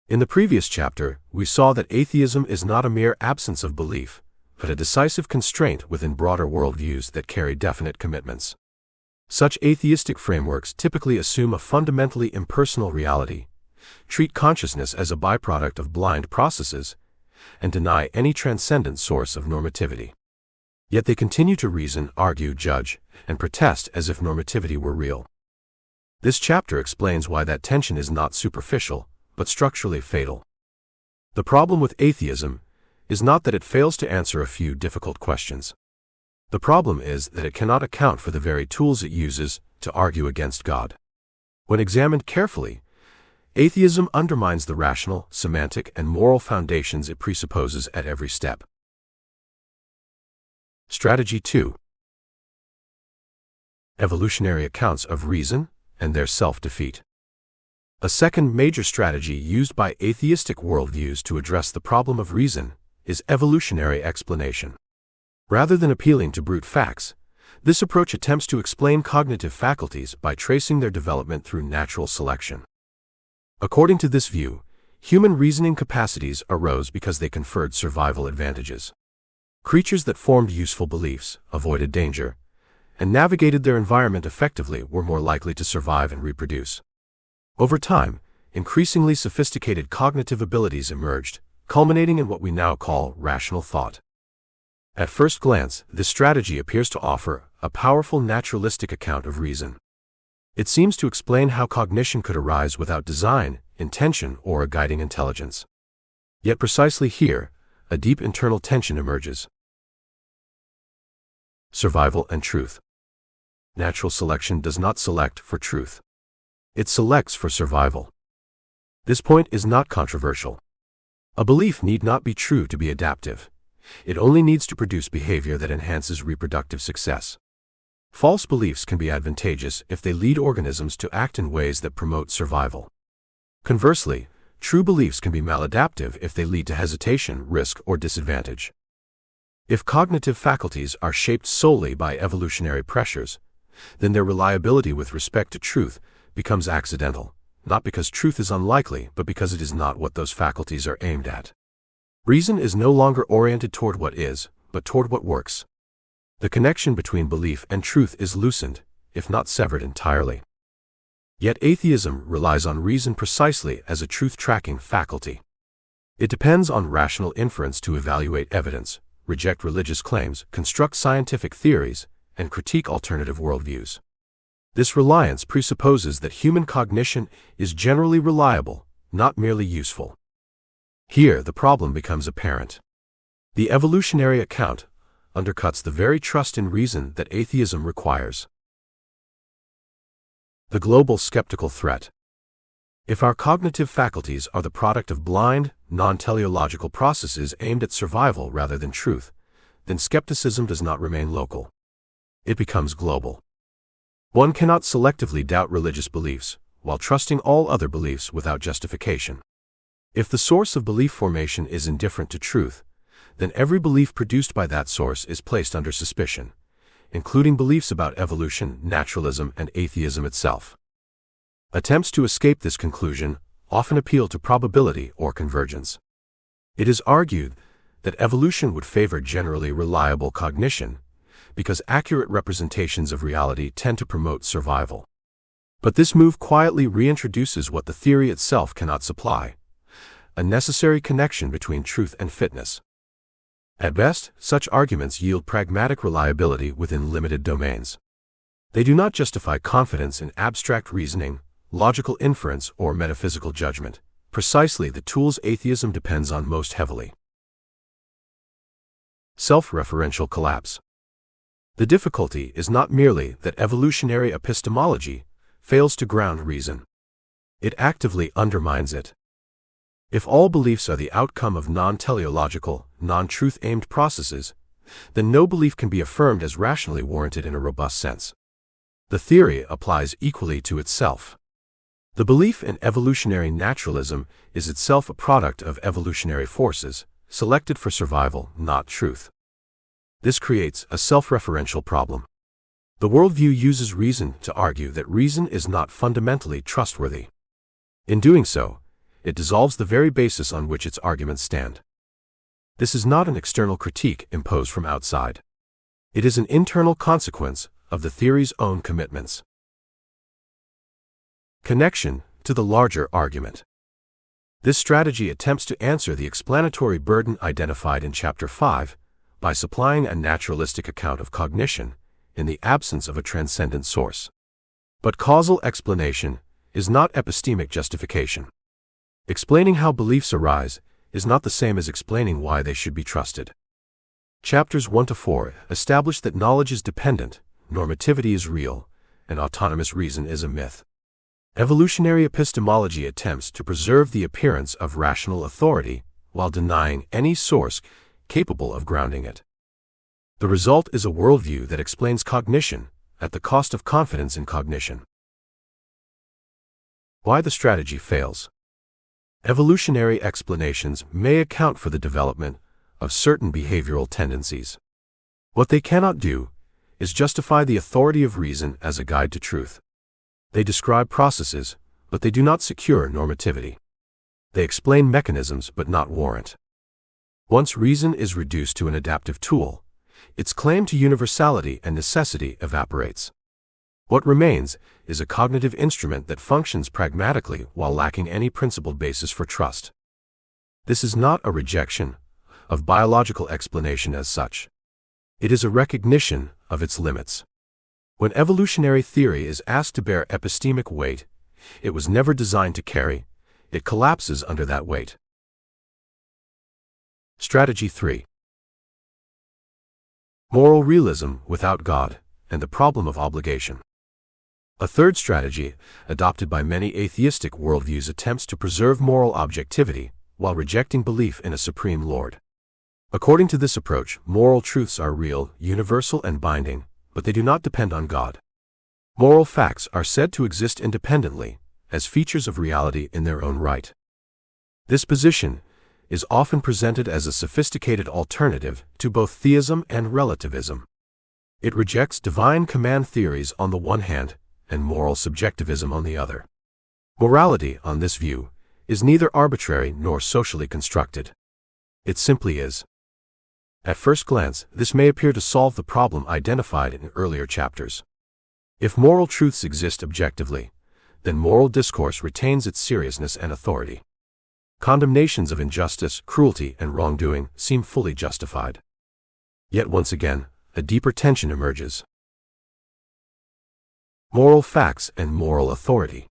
In the previous chapter, we saw that atheism is not a mere absence of belief, but a decisive constraint within broader worldviews that carry definite commitments. Such atheistic frameworks typically assume a fundamentally impersonal reality, treat consciousness as a byproduct of blind processes, and deny any transcendent source of normativity. Yet they continue to reason, argue, judge, and protest as if normativity were real. This chapter explains why that tension is not superficial, but structurally fatal. The problem with atheism is not that it fails to answer a few difficult questions. The problem is that it cannot account for the very tools it uses to argue against God. When examined carefully, atheism undermines the rational, semantic, and moral foundations it presupposes at every step. Strategy 2. Evolutionary accounts of reason and their self-defeat. A second major strategy used by atheistic worldviews to address the problem of reason is evolutionary explanation. Rather than appealing to brute facts, this approach attempts to explain cognitive faculties by tracing their development through natural selection. According to this view, human reasoning capacities arose because they conferred survival advantages. Creatures that formed useful beliefs, avoided danger, and navigated their environment effectively were more likely to survive and reproduce. Over time, increasingly sophisticated cognitive abilities emerged, culminating in what we now call rational thought. At first glance, this strategy appears to offer a powerful naturalistic account of reason. It seems to explain how cognition could arise without design, intention, or a guiding intelligence. Yet precisely here, a deep internal tension emerges. Survival and truth. Natural selection does not select for truth. It selects for survival. This point is not controversial. A belief need not be true to be adaptive. It only needs to produce behavior that enhances reproductive success. False beliefs can be advantageous if they lead organisms to act in ways that promote survival. Conversely, true beliefs can be maladaptive if they lead to hesitation, risk, or disadvantage. If cognitive faculties are shaped solely by evolutionary pressures, then their reliability with respect to truth becomes accidental, not because truth is unlikely, but because it is not what those faculties are aimed at. Reason is no longer oriented toward what is, but toward what works. The connection between belief and truth is loosened, if not severed entirely. Yet atheism relies on reason precisely as a truth-tracking faculty. It depends on rational inference to evaluate evidence, reject religious claims, construct scientific theories, and critique alternative worldviews. This reliance presupposes that human cognition is generally reliable, not merely useful. Here, the problem becomes apparent. The evolutionary account undercuts the very trust in reason that atheism requires. The global skeptical threat. If our cognitive faculties are the product of blind, non-teleological processes aimed at survival rather than truth, then skepticism does not remain local. It becomes global. One cannot selectively doubt religious beliefs, while trusting all other beliefs without justification. If the source of belief formation is indifferent to truth, then every belief produced by that source is placed under suspicion, including beliefs about evolution, naturalism, and atheism itself. Attempts to escape this conclusion often appeal to probability or convergence. It is argued that evolution would favor generally reliable cognition, because accurate representations of reality tend to promote survival. But this move quietly reintroduces what the theory itself cannot supply: a necessary connection between truth and fitness. At best, such arguments yield pragmatic reliability within limited domains. They do not justify confidence in abstract reasoning, logical inference, or metaphysical judgment, precisely the tools atheism depends on most heavily. Self-referential collapse. The difficulty is not merely that evolutionary epistemology fails to ground reason. It actively undermines it. If all beliefs are the outcome of non-teleological, non-truth-aimed processes, then no belief can be affirmed as rationally warranted in a robust sense. The theory applies equally to itself. The belief in evolutionary naturalism is itself a product of evolutionary forces, selected for survival, not truth. This creates a self-referential problem. The worldview uses reason to argue that reason is not fundamentally trustworthy. In doing so, it dissolves the very basis on which its arguments stand. This is not an external critique imposed from outside. It is an internal consequence of the theory's own commitments. Connection to the larger argument. This strategy attempts to answer the explanatory burden identified in Chapter 5 by supplying a naturalistic account of cognition in the absence of a transcendent source. But causal explanation is not epistemic justification. Explaining how beliefs arise is not the same as explaining why they should be trusted. Chapters 1 to 4 establish that knowledge is dependent, normativity is real, and autonomous reason is a myth. Evolutionary epistemology attempts to preserve the appearance of rational authority while denying any source capable of grounding it. The result is a worldview that explains cognition at the cost of confidence in cognition. Why the strategy fails. Evolutionary explanations may account for the development of certain behavioral tendencies. What they cannot do is justify the authority of reason as a guide to truth. They describe processes, but they do not secure normativity. They explain mechanisms, but not warrant. Once reason is reduced to an adaptive tool, its claim to universality and necessity evaporates. What remains is a cognitive instrument that functions pragmatically while lacking any principled basis for trust. This is not a rejection of biological explanation as such. It is a recognition of its limits. When evolutionary theory is asked to bear epistemic weight it was never designed to carry, it collapses under that weight. Strategy 3. Moral realism without God and the problem of obligation. A third strategy, adopted by many atheistic worldviews, attempts to preserve moral objectivity while rejecting belief in a supreme Lord. According to this approach, moral truths are real, universal, and binding, but they do not depend on God. Moral facts are said to exist independently, as features of reality in their own right. This position is often presented as a sophisticated alternative to both theism and relativism. It rejects divine command theories on the one hand and moral subjectivism on the other. Morality, on this view, is neither arbitrary nor socially constructed. It simply is. At first glance, this may appear to solve the problem identified in earlier chapters. If moral truths exist objectively, then moral discourse retains its seriousness and authority. Condemnations of injustice, cruelty, and wrongdoing seem fully justified. Yet once again, a deeper tension emerges. Moral facts and moral authority.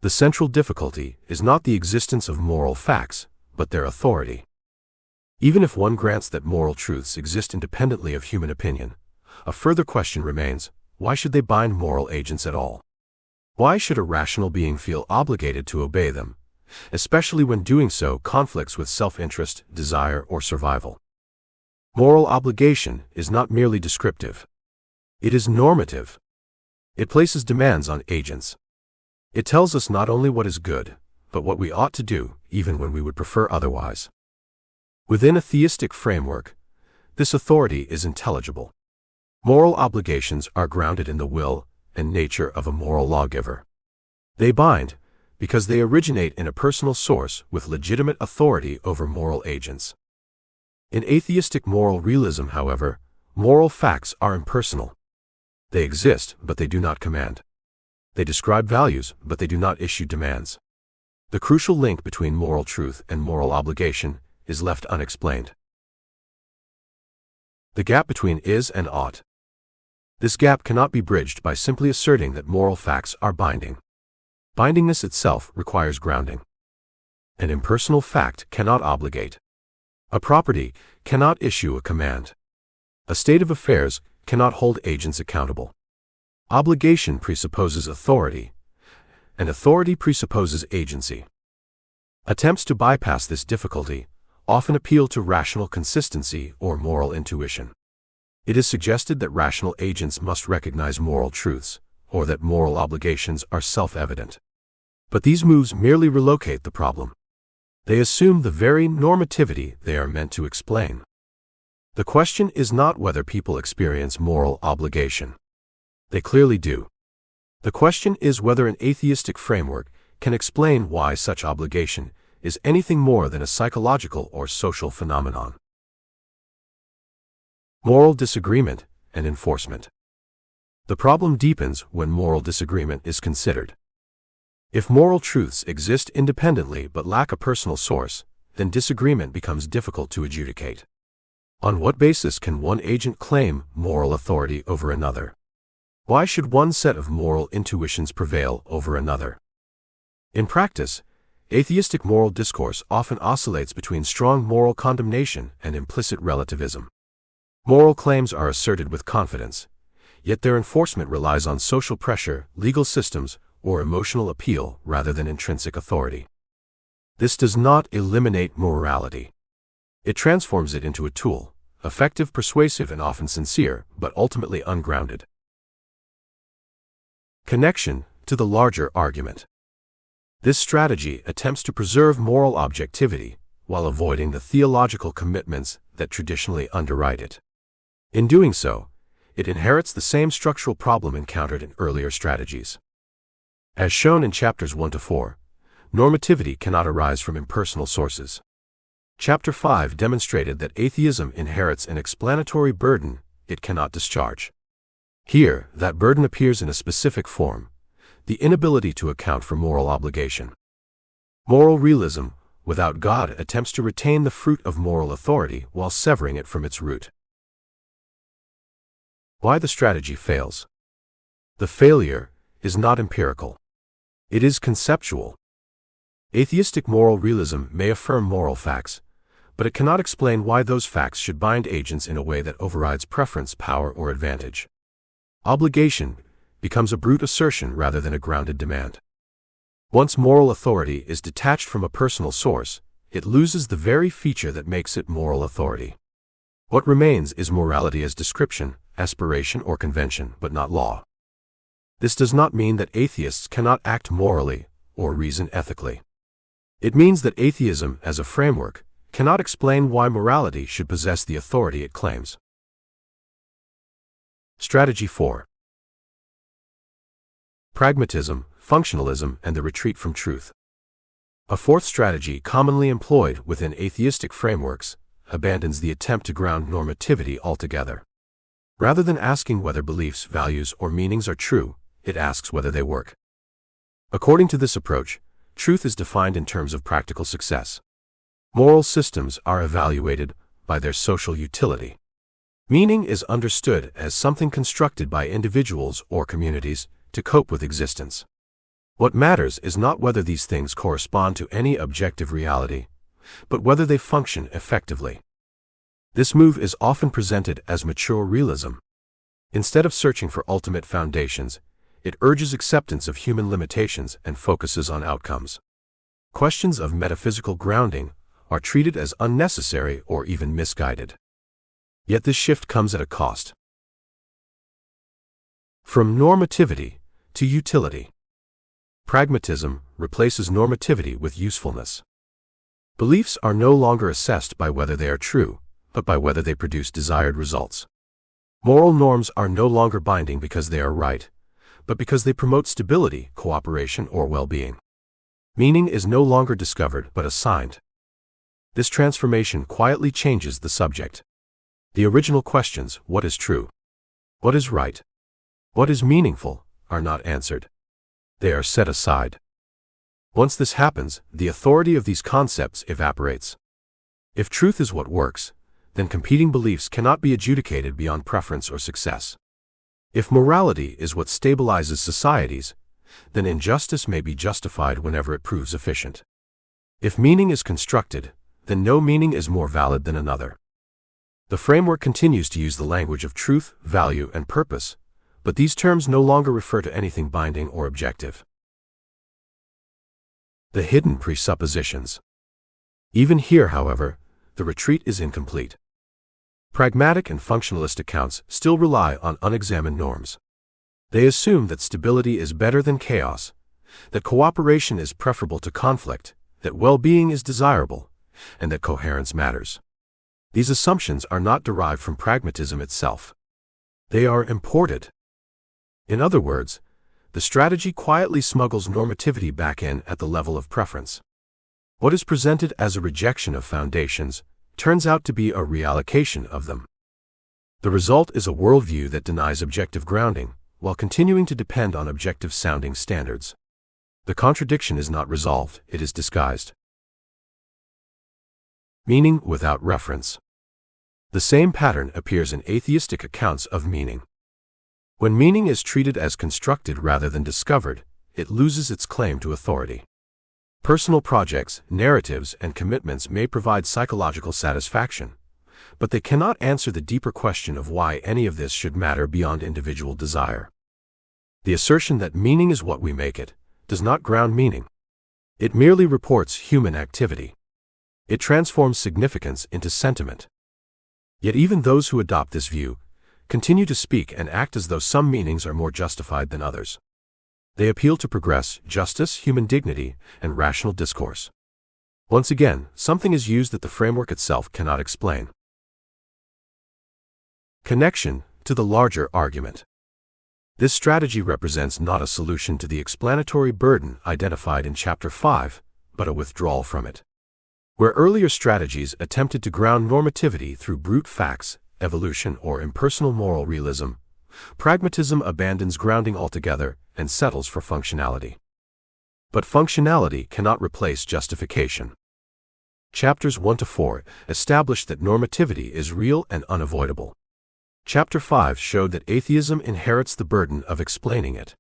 The central difficulty is not the existence of moral facts, but their authority. Even if one grants that moral truths exist independently of human opinion, a further question remains: why should they bind moral agents at all? Why should a rational being feel obligated to obey them, especially when doing so conflicts with self-interest, desire, or survival? Moral obligation is not merely descriptive. It is normative. It places demands on agents. It tells us not only what is good, but what we ought to do, even when we would prefer otherwise. Within a theistic framework, this authority is intelligible. Moral obligations are grounded in the will and nature of a moral lawgiver. They bind because they originate in a personal source with legitimate authority over moral agents. In atheistic moral realism, however, moral facts are impersonal. They exist, but they do not command. They describe values, but they do not issue demands. The crucial link between moral truth and moral obligation is left unexplained. The gap between is and ought. This gap cannot be bridged by simply asserting that moral facts are binding. Bindingness itself requires grounding. An impersonal fact cannot obligate. A property cannot issue a command. A state of affairs cannot hold agents accountable. Obligation presupposes authority, and authority presupposes agency. Attempts to bypass this difficulty often appeal to rational consistency or moral intuition. It is suggested that rational agents must recognize moral truths, or that moral obligations are self-evident. But these moves merely relocate the problem. They assume the very normativity they are meant to explain. The question is not whether people experience moral obligation. They clearly do. The question is whether an atheistic framework can explain why such obligation is anything more than a psychological or social phenomenon. Moral disagreement and enforcement. The problem deepens when moral disagreement is considered. If moral truths exist independently but lack a personal source, then disagreement becomes difficult to adjudicate. On what basis can one agent claim moral authority over another? Why should one set of moral intuitions prevail over another? In practice, atheistic moral discourse often oscillates between strong moral condemnation and implicit relativism. Moral claims are asserted with confidence, yet their enforcement relies on social pressure, legal systems, or emotional appeal rather than intrinsic authority. This does not eliminate morality. It transforms it into a tool, effective, persuasive, and often sincere, but ultimately ungrounded. Connection to the larger argument. This strategy attempts to preserve moral objectivity while avoiding the theological commitments that traditionally underwrite it. In doing so, it inherits the same structural problem encountered in earlier strategies. As shown in chapters 1 to 4, normativity cannot arise from impersonal sources. Chapter 5 demonstrated that atheism inherits an explanatory burden it cannot discharge. Here, that burden appears in a specific form: the inability to account for moral obligation. Moral realism, without God, attempts to retain the fruit of moral authority while severing it from its root. Why the strategy fails. The failure is not empirical. It is conceptual. Atheistic moral realism may affirm moral facts, but it cannot explain why those facts should bind agents in a way that overrides preference, power, or advantage. Obligation becomes a brute assertion rather than a grounded demand. Once moral authority is detached from a personal source, it loses the very feature that makes it moral authority. What remains is morality as description, aspiration, or convention, but not law. This does not mean that atheists cannot act morally or reason ethically. It means that atheism, as a framework, cannot explain why morality should possess the authority it claims. Strategy 4. Pragmatism, functionalism, and the retreat from truth. A fourth strategy commonly employed within atheistic frameworks abandons the attempt to ground normativity altogether. Rather than asking whether beliefs, values, or meanings are true, it asks whether they work. According to this approach, truth is defined in terms of practical success. Moral systems are evaluated by their social utility. Meaning is understood as something constructed by individuals or communities to cope with existence. What matters is not whether these things correspond to any objective reality, but whether they function effectively. This move is often presented as mature realism. Instead of searching for ultimate foundations, It urges acceptance of human limitations and focuses on outcomes. Questions of metaphysical grounding are treated as unnecessary or even misguided. Yet this shift comes at a cost. From normativity to utility. Pragmatism replaces normativity with usefulness. Beliefs are no longer assessed by whether they are true, but by whether they produce desired results. Moral norms are no longer binding because they are right, but because they promote stability, cooperation, or well-being. Meaning is no longer discovered but assigned. This transformation quietly changes the subject. The original questions, what is true? What is right? What is meaningful, are not answered. They are set aside. Once this happens, the authority of these concepts evaporates. If truth is what works, then competing beliefs cannot be adjudicated beyond preference or success. If morality is what stabilizes societies, then injustice may be justified whenever it proves efficient. If meaning is constructed, then no meaning is more valid than another. The framework continues to use the language of truth, value, and purpose, but these terms no longer refer to anything binding or objective. The hidden presuppositions. Even here, however, the retreat is incomplete. Pragmatic and functionalist accounts still rely on unexamined norms. They assume that stability is better than chaos, that cooperation is preferable to conflict, that well-being is desirable, and that coherence matters. These assumptions are not derived from pragmatism itself. They are imported. In other words, the strategy quietly smuggles normativity back in at the level of preference. What is presented as a rejection of foundations turns out to be a reallocation of them. The result is a worldview that denies objective grounding, while continuing to depend on objective-sounding standards. The contradiction is not resolved, it is disguised. Meaning without reference. The same pattern appears in atheistic accounts of meaning. When meaning is treated as constructed rather than discovered, it loses its claim to authority. Personal projects, narratives, and commitments may provide psychological satisfaction, but they cannot answer the deeper question of why any of this should matter beyond individual desire. The assertion that meaning is what we make it does not ground meaning. It merely reports human activity. It transforms significance into sentiment. Yet even those who adopt this view continue to speak and act as though some meanings are more justified than others. They appeal to progress, justice, human dignity, and rational discourse. Once again, something is used that the framework itself cannot explain. Connection to the larger argument. This strategy represents not a solution to the explanatory burden identified in Chapter 5, but a withdrawal from it. Where earlier strategies attempted to ground normativity through brute facts, evolution, or impersonal moral realism, pragmatism abandons grounding altogether and settles for functionality. But functionality cannot replace justification. Chapters 1 to 4 establish that normativity is real and unavoidable. Chapter 5 showed that atheism inherits the burden of explaining it.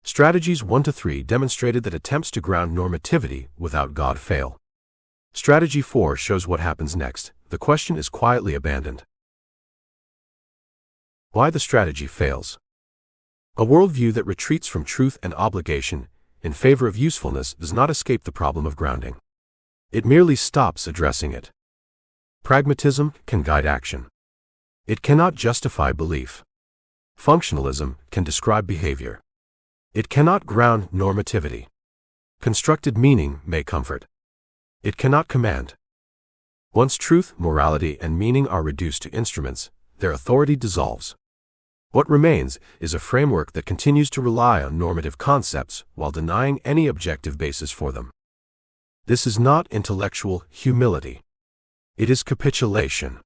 Strategies 1 to 3 demonstrated that attempts to ground normativity without God fail. Strategy 4 shows what happens next. The question is quietly abandoned. Why the strategy fails. A worldview that retreats from truth and obligation in favor of usefulness does not escape the problem of grounding. It merely stops addressing it. Pragmatism can guide action. It cannot justify belief. Functionalism can describe behavior. It cannot ground normativity. Constructed meaning may comfort. It cannot command. Once truth, morality, and meaning are reduced to instruments, their authority dissolves. What remains is a framework that continues to rely on normative concepts while denying any objective basis for them. This is not intellectual humility. It is capitulation.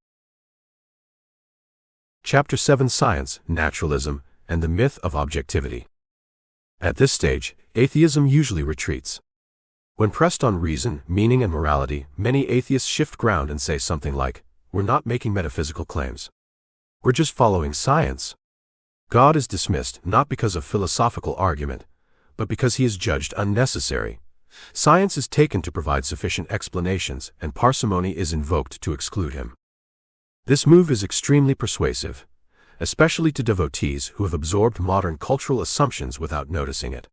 Chapter 7: Science, Naturalism, and the Myth of Objectivity. At this stage, atheism usually retreats. When pressed on reason, meaning, and morality, many atheists shift ground and say something like, "We're not making metaphysical claims. We're just following science." God is dismissed not because of philosophical argument, but because he is judged unnecessary. Science is taken to provide sufficient explanations, and parsimony is invoked to exclude him. This move is extremely persuasive, especially to devotees who have absorbed modern cultural assumptions without noticing it.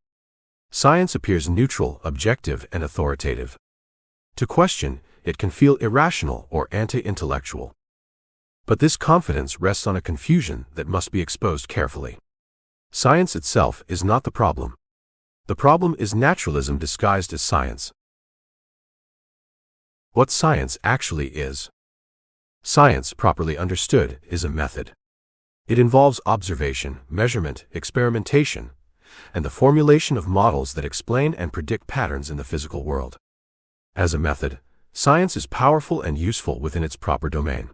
Science appears neutral, objective, and authoritative. To question, it can feel irrational or anti-intellectual. But this confidence rests on a confusion that must be exposed carefully. Science itself is not the problem. The problem is naturalism disguised as science. What science actually is. Science, properly understood, is a method. It involves observation, measurement, experimentation, and the formulation of models that explain and predict patterns in the physical world. As a method, science is powerful and useful within its proper domain.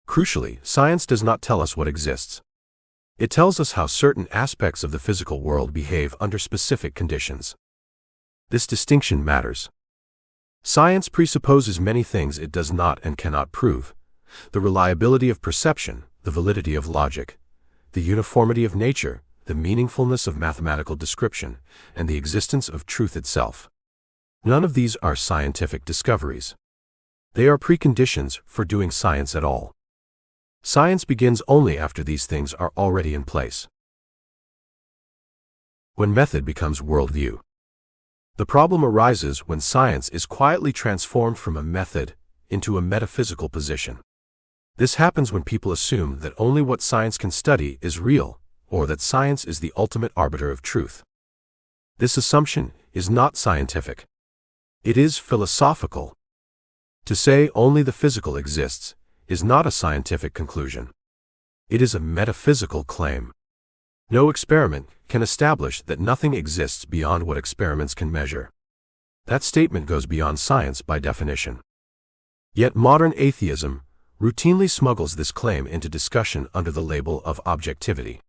Crucially, science does not tell us what exists. It tells us how certain aspects of the physical world behave under specific conditions. This distinction matters. Science presupposes many things it does not and cannot prove: the reliability of perception, the validity of logic, the uniformity of nature, the meaningfulness of mathematical description, and the existence of truth itself. None of these are scientific discoveries. They are preconditions for doing science at all. Science begins only after these things are already in place. When method becomes worldview. The problem arises when science is quietly transformed from a method into a metaphysical position. This happens when people assume that only what science can study is real, or that science is the ultimate arbiter of truth. This assumption is not scientific. It is philosophical. To say only the physical exists is not a scientific conclusion. It is a metaphysical claim. No experiment can establish that nothing exists beyond what experiments can measure. That statement goes beyond science by definition. Yet modern atheism routinely smuggles this claim into discussion under the label of objectivity.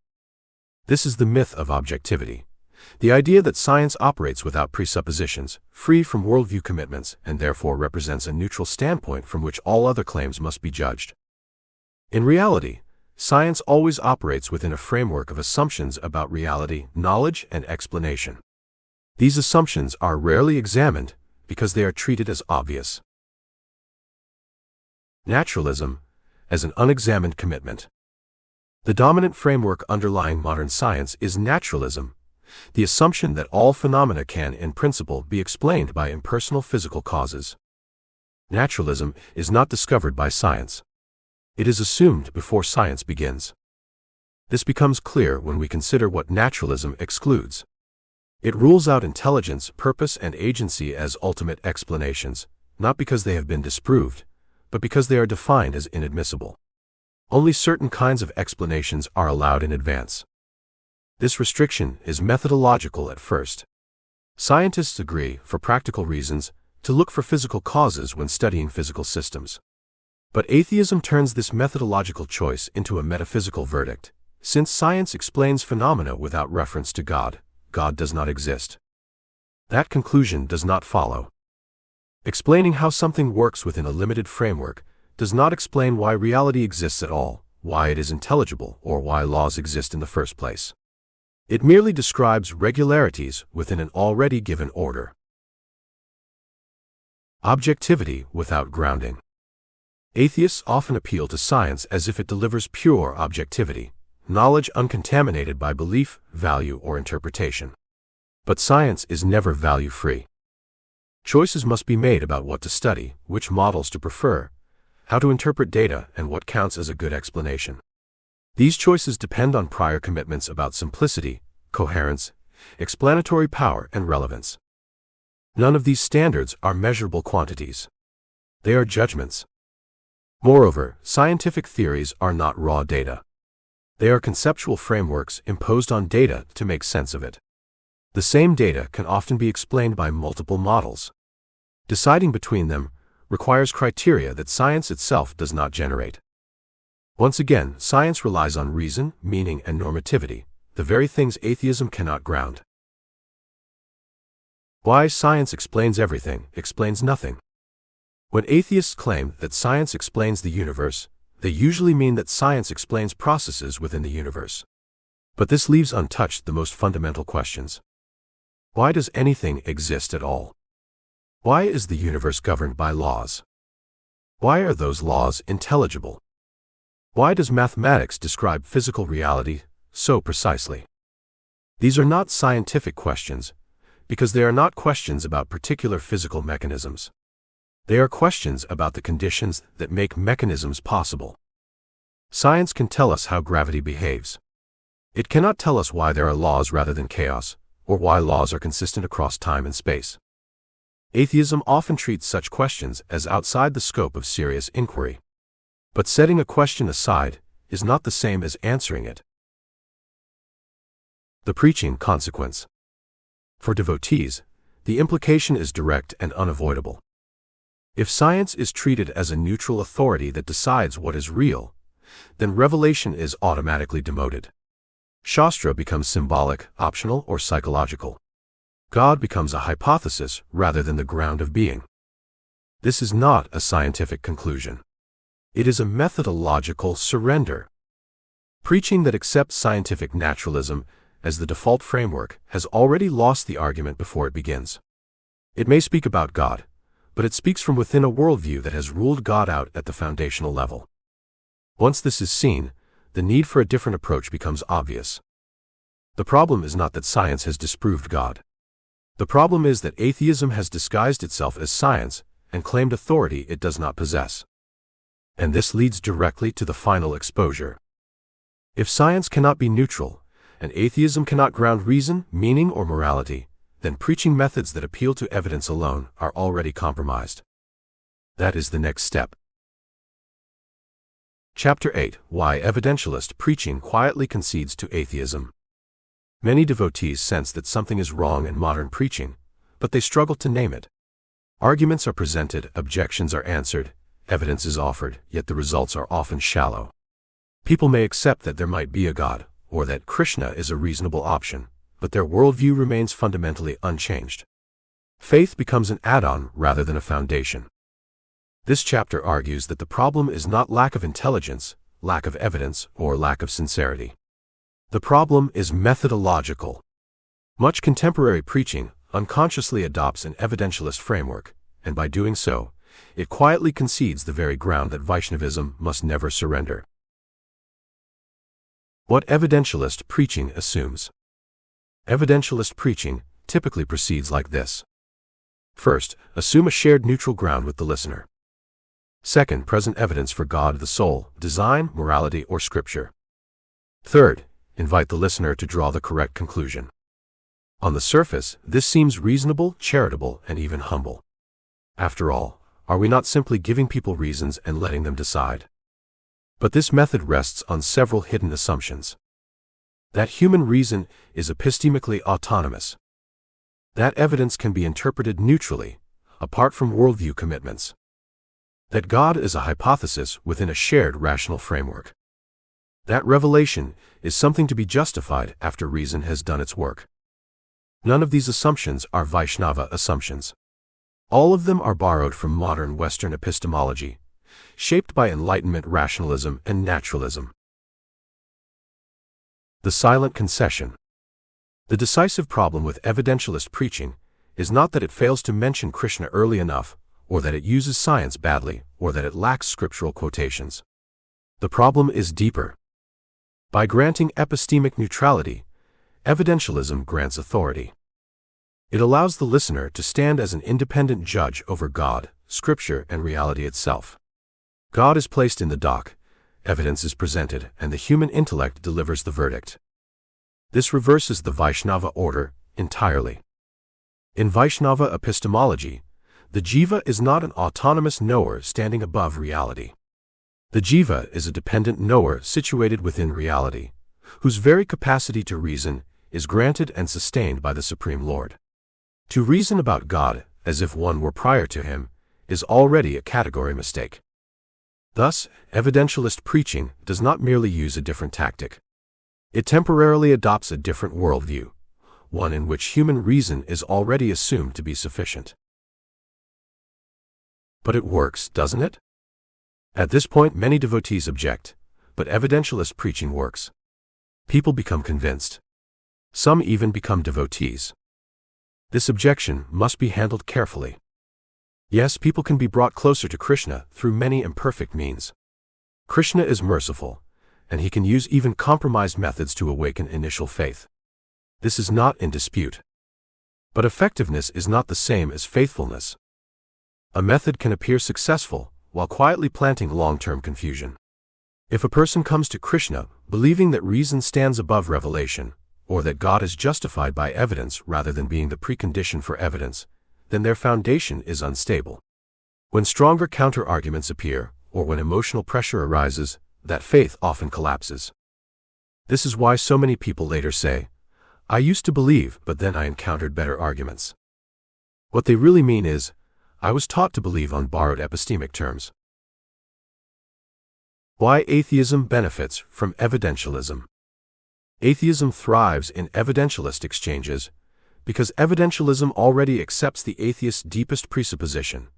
This is the myth of objectivity, the idea that science operates without presuppositions, free from worldview commitments, and therefore represents a neutral standpoint from which all other claims must be judged. In reality, science always operates within a framework of assumptions about reality, knowledge, and explanation. These assumptions are rarely examined because they are treated as obvious. Naturalism as an unexamined commitment. The dominant framework underlying modern science is naturalism, the assumption that all phenomena can, in principle, be explained by impersonal physical causes. Naturalism is not discovered by science. It is assumed before science begins. This becomes clear when we consider what naturalism excludes. It rules out intelligence, purpose, and agency as ultimate explanations, not because they have been disproved, but because they are defined as inadmissible. Only certain kinds of explanations are allowed in advance. This restriction is methodological at first. Scientists agree, for practical reasons, to look for physical causes when studying physical systems. But atheism turns this methodological choice into a metaphysical verdict. Since science explains phenomena without reference to God, God does not exist. That conclusion does not follow. Explaining how something works within a limited framework does not explain why reality exists at all, why it is intelligible, or why laws exist in the first place. It merely describes regularities within an already given order. Objectivity without grounding. Atheists often appeal to science as if it delivers pure objectivity, knowledge uncontaminated by belief, value, or interpretation. But science is never value-free. Choices must be made about what to study, which models to prefer, how to interpret data, and what counts as a good explanation. These choices depend on prior commitments about simplicity, coherence, explanatory power, and relevance. None of these standards are measurable quantities. They are judgments. Moreover, scientific theories are not raw data. They are conceptual frameworks imposed on data to make sense of it. The same data can often be explained by multiple models. Deciding between them requires criteria that science itself does not generate. Once again, science relies on reason, meaning, and normativity, the very things atheism cannot ground. Why science explains everything, explains nothing. When atheists claim that science explains the universe, they usually mean that science explains processes within the universe. But this leaves untouched the most fundamental questions. Why does anything exist at all? Why is the universe governed by laws? Why are those laws intelligible? Why does mathematics describe physical reality so precisely? These are not scientific questions, because they are not questions about particular physical mechanisms. They are questions about the conditions that make mechanisms possible. Science can tell us how gravity behaves. It cannot tell us why there are laws rather than chaos, or why laws are consistent across time and space. Atheism often treats such questions as outside the scope of serious inquiry. But setting a question aside is not the same as answering it. The preaching consequence. For devotees, the implication is direct and unavoidable. If science is treated as a neutral authority that decides what is real, then revelation is automatically demoted. Shastra becomes symbolic, optional, or psychological. God becomes a hypothesis rather than the ground of being. This is not a scientific conclusion. It is a methodological surrender. Preaching that accepts scientific naturalism as the default framework has already lost the argument before it begins. It may speak about God, but it speaks from within a worldview that has ruled God out at the foundational level. Once this is seen, the need for a different approach becomes obvious. The problem is not that science has disproved God. The problem is that atheism has disguised itself as science and claimed authority it does not possess. And this leads directly to the final exposure. If science cannot be neutral, and atheism cannot ground reason, meaning, or morality, then preaching methods that appeal to evidence alone are already compromised. That is the next step. Chapter 8: Why Evidentialist Preaching Quietly Concedes to Atheism. Many devotees sense that something is wrong in modern preaching, but they struggle to name it. Arguments are presented, objections are answered, evidence is offered, yet the results are often shallow. People may accept that there might be a God, or that Krishna is a reasonable option, but their worldview remains fundamentally unchanged. Faith becomes an add-on rather than a foundation. This chapter argues that the problem is not lack of intelligence, lack of evidence, or lack of sincerity. The problem is methodological. Much contemporary preaching unconsciously adopts an evidentialist framework, and by doing so, it quietly concedes the very ground that Vaishnavism must never surrender. What evidentialist preaching assumes. Evidentialist preaching typically proceeds like this. First, assume a shared neutral ground with the listener. Second, present evidence for God, the soul, design, morality, or scripture. Third, invite the listener to draw the correct conclusion. On the surface, this seems reasonable, charitable, and even humble. After all, are we not simply giving people reasons and letting them decide? But this method rests on several hidden assumptions. That human reason is epistemically autonomous. That evidence can be interpreted neutrally, apart from worldview commitments. That God is a hypothesis within a shared rational framework. That revelation is something to be justified after reason has done its work. None of these assumptions are Vaisnava assumptions. All of them are borrowed from modern Western epistemology, shaped by Enlightenment rationalism and naturalism. The silent concession. The decisive problem with evidentialist preaching is not that it fails to mention Krishna early enough, or that it uses science badly, or that it lacks scriptural quotations. The problem is deeper. By granting epistemic neutrality, evidentialism grants authority. It allows the listener to stand as an independent judge over God, scripture, and reality itself. God is placed in the dock, evidence is presented, and the human intellect delivers the verdict. This reverses the Vaishnava order entirely. In Vaishnava epistemology, the jiva is not an autonomous knower standing above reality. The jiva is a dependent knower situated within reality, whose very capacity to reason is granted and sustained by the Supreme Lord. To reason about God as if one were prior to him is already a category mistake. Thus, evidentialist preaching does not merely use a different tactic. It temporarily adopts a different worldview, one in which human reason is already assumed to be sufficient. But it works, doesn't it? At this point, many devotees object, but evidentialist preaching works. People become convinced. Some even become devotees. This objection must be handled carefully. Yes, people can be brought closer to Krishna through many imperfect means. Krishna is merciful, and he can use even compromised methods to awaken initial faith. This is not in dispute. But effectiveness is not the same as faithfulness. A method can appear successful while quietly planting long-term confusion. If a person comes to Krishna believing that reason stands above revelation, or that God is justified by evidence rather than being the precondition for evidence, then their foundation is unstable. When stronger counter-arguments appear, or when emotional pressure arises, that faith often collapses. This is why so many people later say, "I used to believe, but then I encountered better arguments." What they really mean is, "I was taught to believe on borrowed epistemic terms." Why atheism benefits from evidentialism. Atheism thrives in evidentialist exchanges because evidentialism already accepts the atheist's deepest presupposition,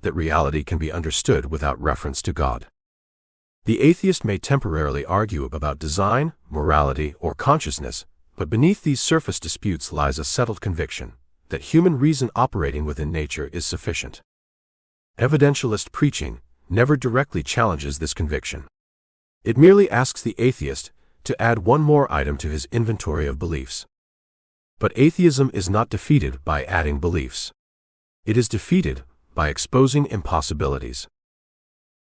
that reality can be understood without reference to God. The atheist may temporarily argue about design, morality, or consciousness, but beneath these surface disputes lies a settled conviction that human reason operating within nature is sufficient. Evidentialist preaching never directly challenges this conviction. It merely asks the atheist to add one more item to his inventory of beliefs. But atheism is not defeated by adding beliefs. It is defeated by exposing impossibilities.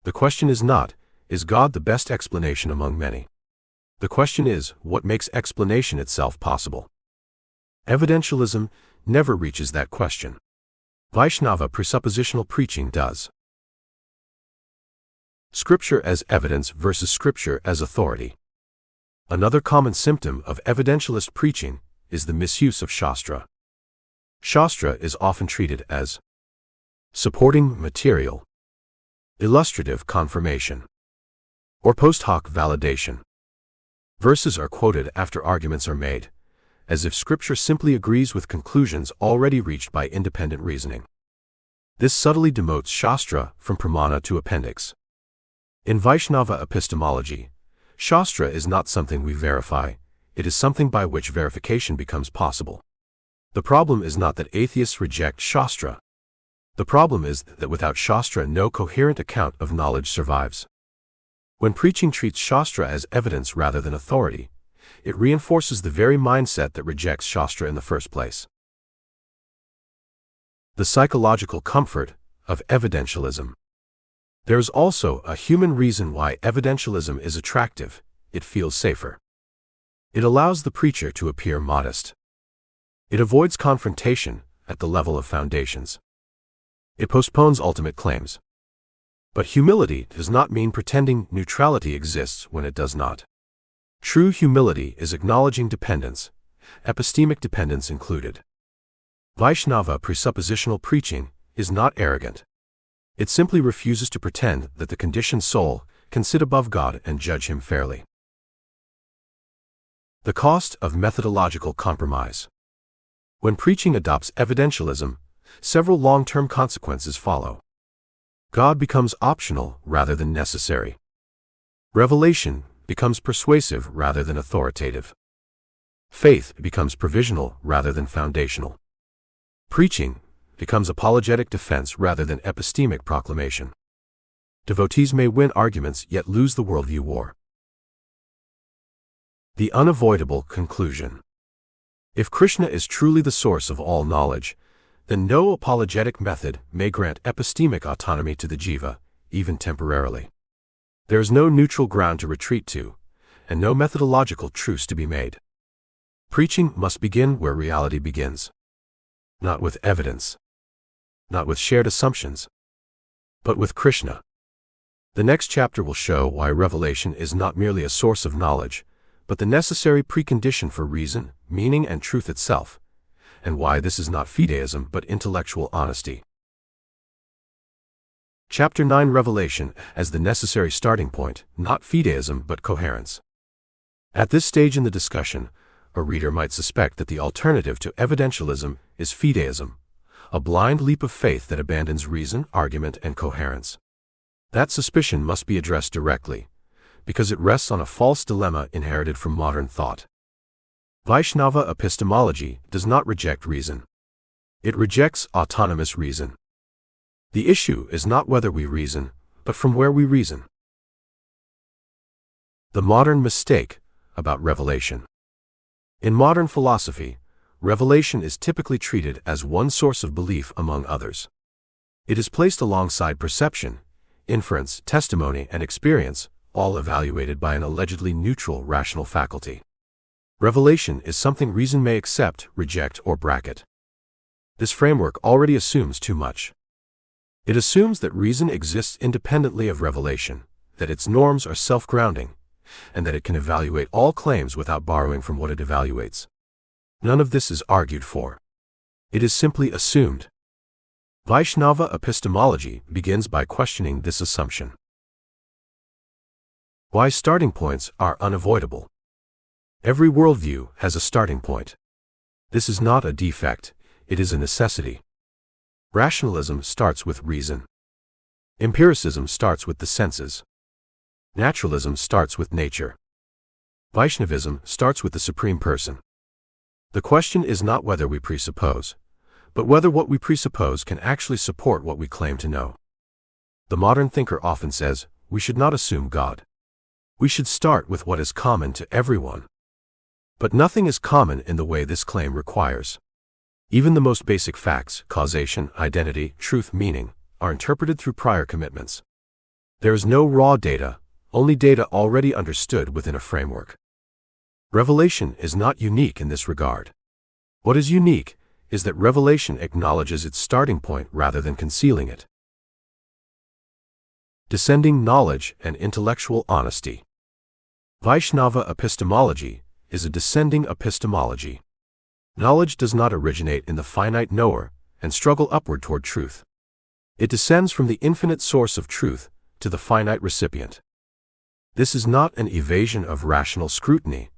The question is not, is God the best explanation among many? The question is, what makes explanation itself possible? Evidentialism never reaches that question. Vaisnava presuppositional preaching does. Scripture as evidence versus Scripture as authority. Another common symptom of evidentialist preaching is the misuse of Shastra. Shastra is often treated as supporting material, illustrative confirmation, or post hoc validation. Verses are quoted after arguments are made, as if Scripture simply agrees with conclusions already reached by independent reasoning. This subtly demotes Shastra from Pramana to appendix. In Vaisnava epistemology, Shastra is not something we verify, it is something by which verification becomes possible. The problem is not that atheists reject Shastra. The problem is that without Shastra no coherent account of knowledge survives. When preaching treats Shastra as evidence rather than authority, it reinforces the very mindset that rejects Shastra in the first place. The psychological comfort of evidentialism. There is also a human reason why evidentialism is attractive. It feels safer. It allows the preacher to appear modest. It avoids confrontation at the level of foundations. It postpones ultimate claims. But humility does not mean pretending neutrality exists when it does not. True humility is acknowledging dependence, epistemic dependence included. Vaishnava presuppositional preaching is not arrogant. It simply refuses to pretend that the conditioned soul can sit above God and judge him fairly. The cost of methodological compromise. When preaching adopts evidentialism, several long-term consequences follow. God becomes optional rather than necessary. Revelation becomes persuasive rather than authoritative. Faith becomes provisional rather than foundational. Preaching becomes apologetic defense rather than epistemic proclamation. Devotees may win arguments yet lose the worldview war. The unavoidable conclusion. If Krishna is truly the source of all knowledge, then no apologetic method may grant epistemic autonomy to the jiva, even temporarily. There is no neutral ground to retreat to, and no methodological truce to be made. Preaching must begin where reality begins. Not with evidence. Not with shared assumptions, but with Krishna. The next chapter will show why revelation is not merely a source of knowledge, but the necessary precondition for reason, meaning, and truth itself, and why this is not fideism but intellectual honesty. Chapter 9 Revelation as the necessary starting point, not fideism but coherence. At this stage in the discussion, a reader might suspect that the alternative to evidentialism is fideism, a blind leap of faith that abandons reason, argument, and coherence. That suspicion must be addressed directly, because it rests on a false dilemma inherited from modern thought. Vaishnava epistemology does not reject reason. It rejects autonomous reason. The issue is not whether we reason, but from where we reason. The modern mistake about revelation. In modern philosophy, revelation is typically treated as one source of belief among others. It is placed alongside perception, inference, testimony, and experience, all evaluated by an allegedly neutral rational faculty. Revelation is something reason may accept, reject, or bracket. This framework already assumes too much. It assumes that reason exists independently of revelation, that its norms are self-grounding, and that it can evaluate all claims without borrowing from what it evaluates. None of this is argued for. It is simply assumed. Vaisnava epistemology begins by questioning this assumption. Why starting points are unavoidable. Every worldview has a starting point. This is not a defect, it is a necessity. Rationalism starts with reason. Empiricism starts with the senses. Naturalism starts with nature. Vaishnavism starts with the Supreme Person. The question is not whether we presuppose, but whether what we presuppose can actually support what we claim to know. The modern thinker often says, we should not assume God. We should start with what is common to everyone. But nothing is common in the way this claim requires. Even the most basic facts, causation, identity, truth, meaning, are interpreted through prior commitments. There is no raw data, only data already understood within a framework. Revelation is not unique in this regard. What is unique is that revelation acknowledges its starting point rather than concealing it. Descending knowledge and intellectual honesty. Vaishnava epistemology is a descending epistemology. Knowledge does not originate in the finite knower and struggle upward toward truth. It descends from the infinite source of truth to the finite recipient. This is not an evasion of rational scrutiny,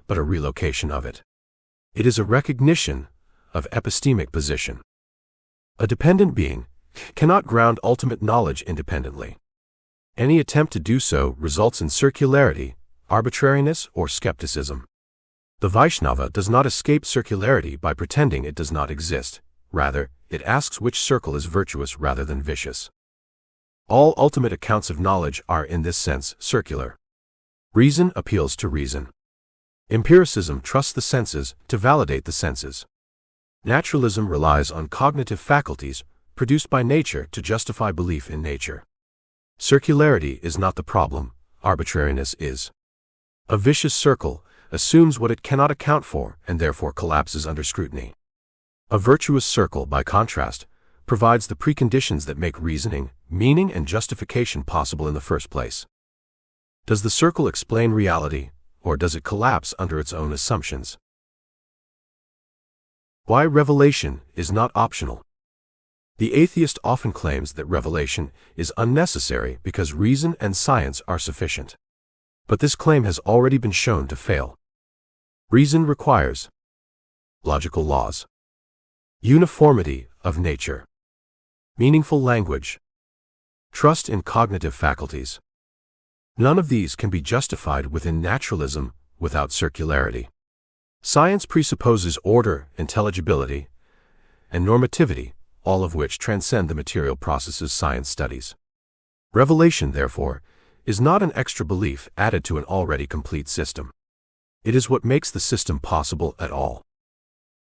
but a relocation of it. It is a recognition of epistemic position. A dependent being cannot ground ultimate knowledge independently. Any attempt to do so results in circularity, arbitrariness, or skepticism. The Vaishnava does not escape circularity by pretending it does not exist. Rather, it asks which circle is virtuous rather than vicious. All ultimate accounts of knowledge are in this sense circular. Reason appeals to reason. Empiricism trusts the senses to validate the senses. Naturalism relies on cognitive faculties produced by nature to justify belief in nature. Circularity is not the problem, arbitrariness is. A vicious circle assumes what it cannot account for and therefore collapses under scrutiny. A virtuous circle, by contrast, provides the preconditions that make reasoning, meaning, and justification possible in the first place. Does the circle explain reality, or does it collapse under its own assumptions? Why revelation is not optional. The atheist often claims that revelation is unnecessary because reason and science are sufficient. But this claim has already been shown to fail. Reason requires logical laws, uniformity of nature, meaningful language, trust in cognitive faculties. None of these can be justified within naturalism without circularity. Science presupposes order, intelligibility, and normativity, all of which transcend the material processes science studies. Revelation, therefore, is not an extra belief added to an already complete system. It is what makes the system possible at all.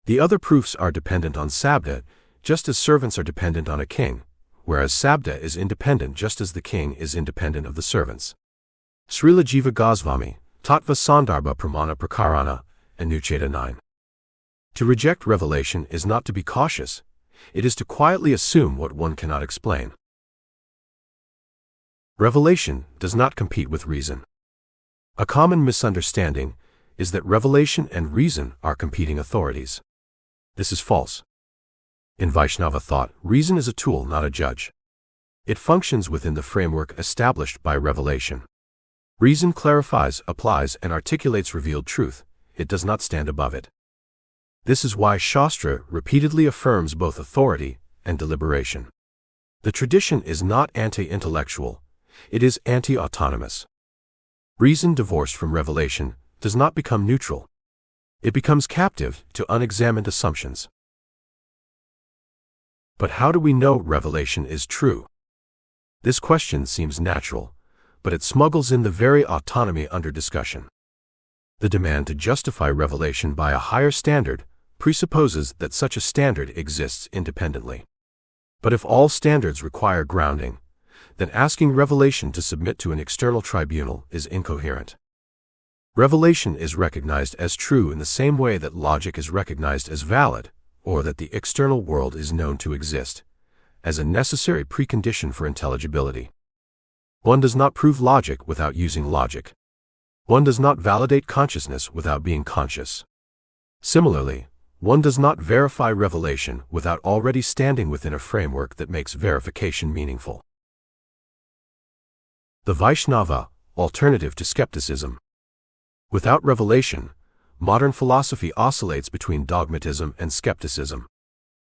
The other proofs are dependent on sabda, just as servants are dependent on a king, whereas sabda is independent just as the king is independent of the servants. Srila Jiva Goswami, Tattva Sandarbha Pramana Prakarana, Anucheta 9. To reject revelation is not to be cautious, it is to quietly assume what one cannot explain. Revelation does not compete with reason. A common misunderstanding is that revelation and reason are competing authorities. This is false. In Vaishnava thought, reason is a tool, not a judge. It functions within the framework established by revelation. Reason clarifies, applies, and articulates revealed truth. It does not stand above it. This is why Shastra repeatedly affirms both authority and deliberation. The tradition is not anti-intellectual, it is anti-autonomous. Reason divorced from revelation does not become neutral. It becomes captive to unexamined assumptions. But how do we know revelation is true? This question seems natural, but it smuggles in the very autonomy under discussion. The demand to justify revelation by a higher standard presupposes that such a standard exists independently. But if all standards require grounding, then asking revelation to submit to an external tribunal is incoherent. Revelation is recognized as true in the same way that logic is recognized as valid, or that the external world is known to exist, as a necessary precondition for intelligibility. One does not prove logic without using logic. One does not validate consciousness without being conscious. Similarly, one does not verify revelation without already standing within a framework that makes verification meaningful. The Vaisnava, alternative to skepticism. Without revelation, modern philosophy oscillates between dogmatism and skepticism.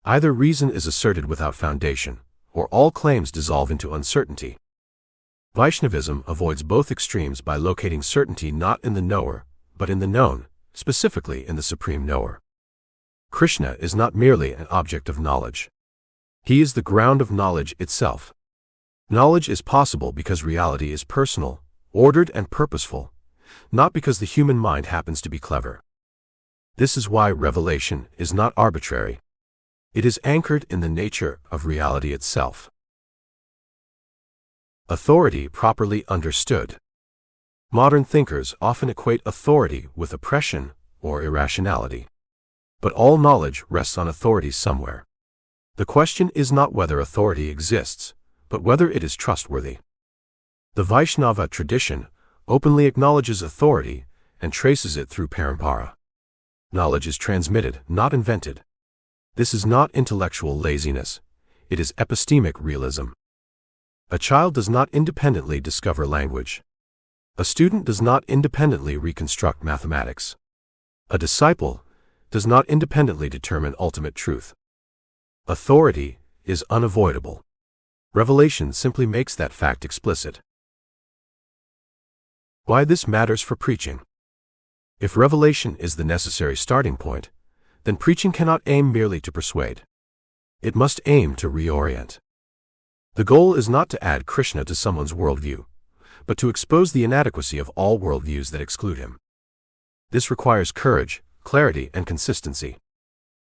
Either reason is asserted without foundation, or all claims dissolve into uncertainty. Vaishnavism avoids both extremes by locating certainty not in the knower, but in the known, specifically in the supreme knower. Krishna is not merely an object of knowledge. He is the ground of knowledge itself. Knowledge is possible because reality is personal, ordered and purposeful, not because the human mind happens to be clever. This is why revelation is not arbitrary. It is anchored in the nature of reality itself. Authority properly understood. Modern thinkers often equate authority with oppression or irrationality. But all knowledge rests on authority somewhere. The question is not whether authority exists, but whether it is trustworthy. The Vaishnava tradition openly acknowledges authority and traces it through parampara. Knowledge is transmitted, not invented. This is not intellectual laziness. It is epistemic realism. A child does not independently discover language. A student does not independently reconstruct mathematics. A disciple does not independently determine ultimate truth. Authority is unavoidable. Revelation simply makes that fact explicit. Why this matters for preaching. If revelation is the necessary starting point, then preaching cannot aim merely to persuade. It must aim to reorient. The goal is not to add Krishna to someone's worldview, but to expose the inadequacy of all worldviews that exclude him. This requires courage, clarity, and consistency.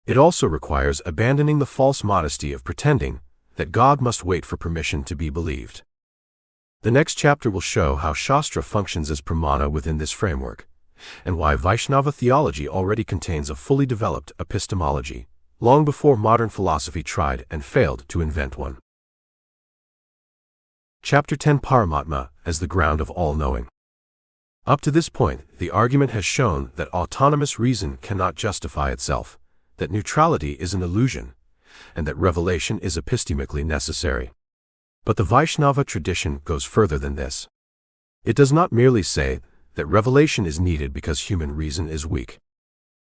It also requires abandoning the false modesty of pretending that God must wait for permission to be believed. The next chapter will show how Shastra functions as pramana within this framework, and why Vaishnava theology already contains a fully developed epistemology, long before modern philosophy tried and failed to invent one. Chapter 10 Paramatma as the ground of all knowing. Up to this point, the argument has shown that autonomous reason cannot justify itself, that neutrality is an illusion, and that revelation is epistemically necessary. But the Vaishnava tradition goes further than this. It does not merely say that revelation is needed because human reason is weak.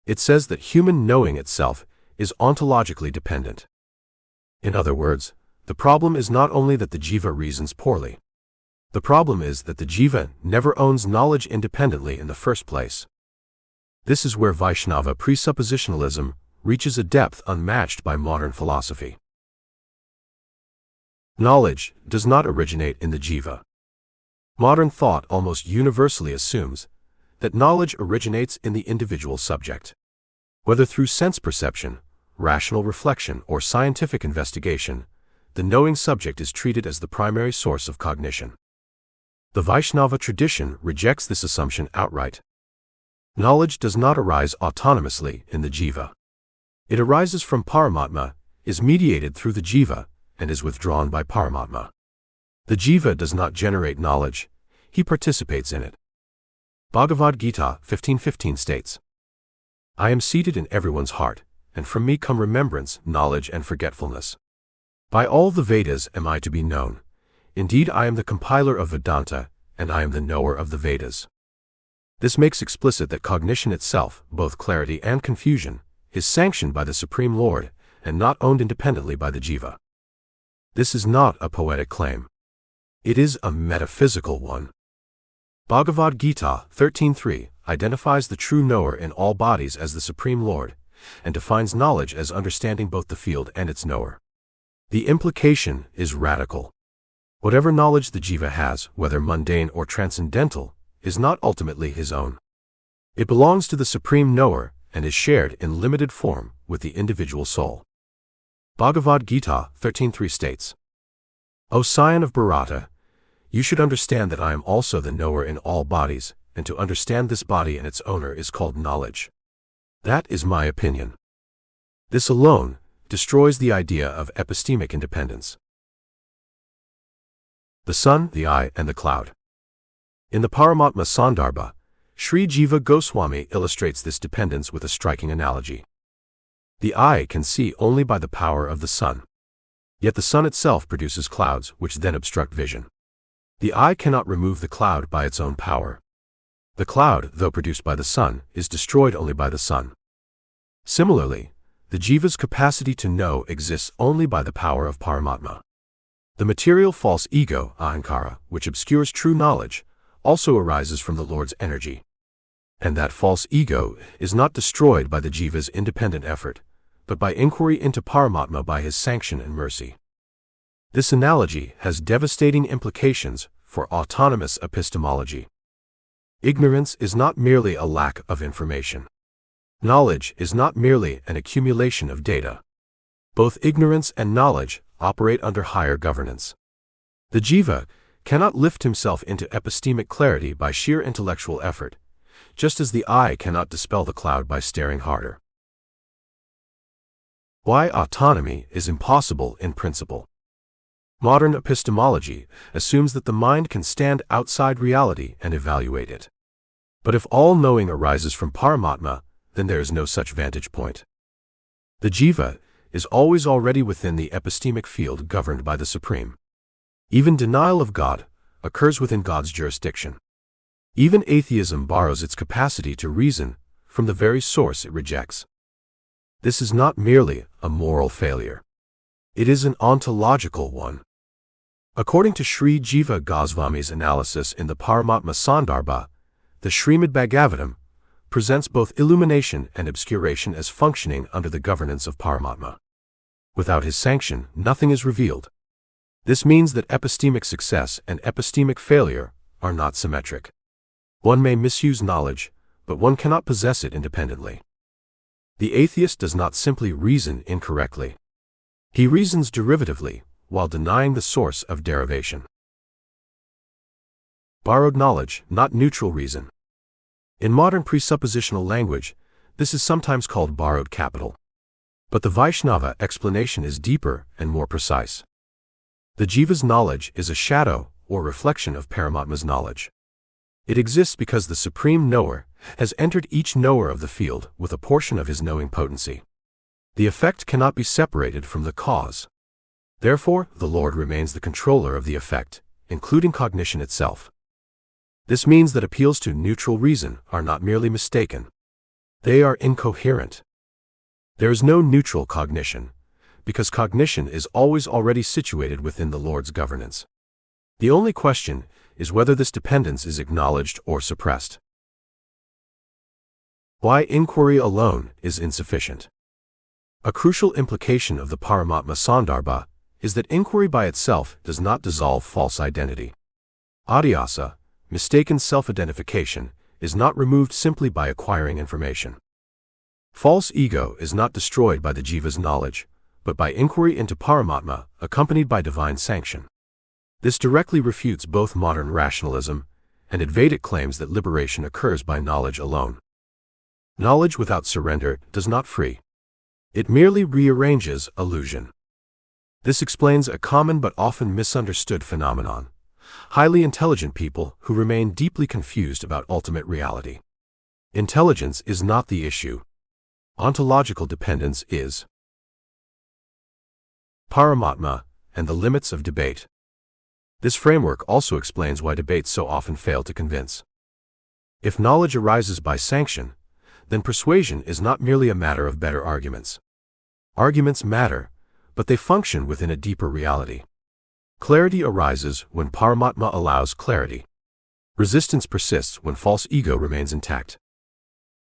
It says that human knowing itself is ontologically dependent. In other words, the problem is not only that the jiva reasons poorly. The problem is that the jiva never owns knowledge independently in the first place. This is where Vaishnava presuppositionalism reaches a depth unmatched by modern philosophy. Knowledge does not originate in the jiva. Modern thought almost universally assumes that knowledge originates in the individual subject. Whether through sense perception, rational reflection, or scientific investigation, the knowing subject is treated as the primary source of cognition. The Vaishnava tradition rejects this assumption outright. Knowledge does not arise autonomously in the jiva. It arises from Paramatma, is mediated through the jiva, and is withdrawn by Paramatma. The jiva does not generate knowledge, he participates in it. Bhagavad Gita 15:15 states, I am seated in everyone's heart, and from me come remembrance, knowledge, and forgetfulness. By all the Vedas am I to be known. Indeed, I am the compiler of Vedanta, and I am the knower of the Vedas. This makes explicit that cognition itself, both clarity and confusion, is sanctioned by the Supreme Lord, and not owned independently by the jiva. This is not a poetic claim. It is a metaphysical one. Bhagavad Gita 13:3 identifies the true knower in all bodies as the Supreme Lord, and defines knowledge as understanding both the field and its knower. The implication is radical. Whatever knowledge the jiva has, whether mundane or transcendental, is not ultimately his own. It belongs to the Supreme Knower and is shared in limited form with the individual soul. Bhagavad Gita 13.3 states, O scion of Bharata, you should understand that I am also the knower in all bodies, and to understand this body and its owner is called knowledge. That is my opinion. This alone destroys the idea of epistemic independence. The sun, the eye, and the cloud. In the Paramatma Sandarbha, Sri Jiva Goswami illustrates this dependence with a striking analogy. The eye can see only by the power of the sun. Yet the sun itself produces clouds which then obstruct vision. The eye cannot remove the cloud by its own power. The cloud, though produced by the sun, is destroyed only by the sun. Similarly, the jiva's capacity to know exists only by the power of Paramatma. The material false ego, ahankara, which obscures true knowledge, also arises from the Lord's energy. And that false ego is not destroyed by the jiva's independent effort, but by inquiry into Paramatma by his sanction and mercy. This analogy has devastating implications for autonomous epistemology. Ignorance is not merely a lack of information. Knowledge is not merely an accumulation of data. Both ignorance and knowledge operate under higher governance. The jiva cannot lift himself into epistemic clarity by sheer intellectual effort, just as the eye cannot dispel the cloud by staring harder. Why autonomy is impossible in principle. Modern epistemology assumes that the mind can stand outside reality and evaluate it. But if all knowing arises from Paramatma, then there is no such vantage point. The jiva is always already within the epistemic field governed by the Supreme. Even denial of God occurs within God's jurisdiction. Even atheism borrows its capacity to reason from the very source it rejects. This is not merely a moral failure. It is an ontological one. According to Sri Jiva Goswami's analysis in the Paramatma Sandarbha, the Srimad Bhagavatam presents both illumination and obscuration as functioning under the governance of Paramatma. Without his sanction, nothing is revealed. This means that epistemic success and epistemic failure are not symmetric. One may misuse knowledge, but one cannot possess it independently. The atheist does not simply reason incorrectly. He reasons derivatively, while denying the source of derivation. Borrowed knowledge, not neutral reason. In modern presuppositional language, this is sometimes called borrowed capital. But the Vaisnava explanation is deeper and more precise. The jiva's knowledge is a shadow or reflection of Paramatma's knowledge. It exists because the Supreme Knower has entered each knower of the field with a portion of his knowing potency. The effect cannot be separated from the cause. Therefore, the Lord remains the controller of the effect, including cognition itself. This means that appeals to neutral reason are not merely mistaken. They are incoherent. There is no neutral cognition, because cognition is always already situated within the Lord's governance. The only question is whether this dependence is acknowledged or suppressed. Why inquiry alone is insufficient. A crucial implication of the Paramatma Sandarbha is that inquiry by itself does not dissolve false identity. Adhyasa, mistaken self-identification, is not removed simply by acquiring information. False ego is not destroyed by the jiva's knowledge, but by inquiry into Paramatma, accompanied by divine sanction. This directly refutes both modern rationalism and Advaitic claims that liberation occurs by knowledge alone. Knowledge without surrender does not free. It merely rearranges illusion. This explains a common but often misunderstood phenomenon: highly intelligent people who remain deeply confused about ultimate reality. Intelligence is not the issue. Ontological dependence is. Paramatma and the limits of debate. This framework also explains why debates so often fail to convince. If knowledge arises by sanction, then persuasion is not merely a matter of better arguments. Arguments matter, but they function within a deeper reality. Clarity arises when Paramatma allows clarity. Resistance persists when false ego remains intact.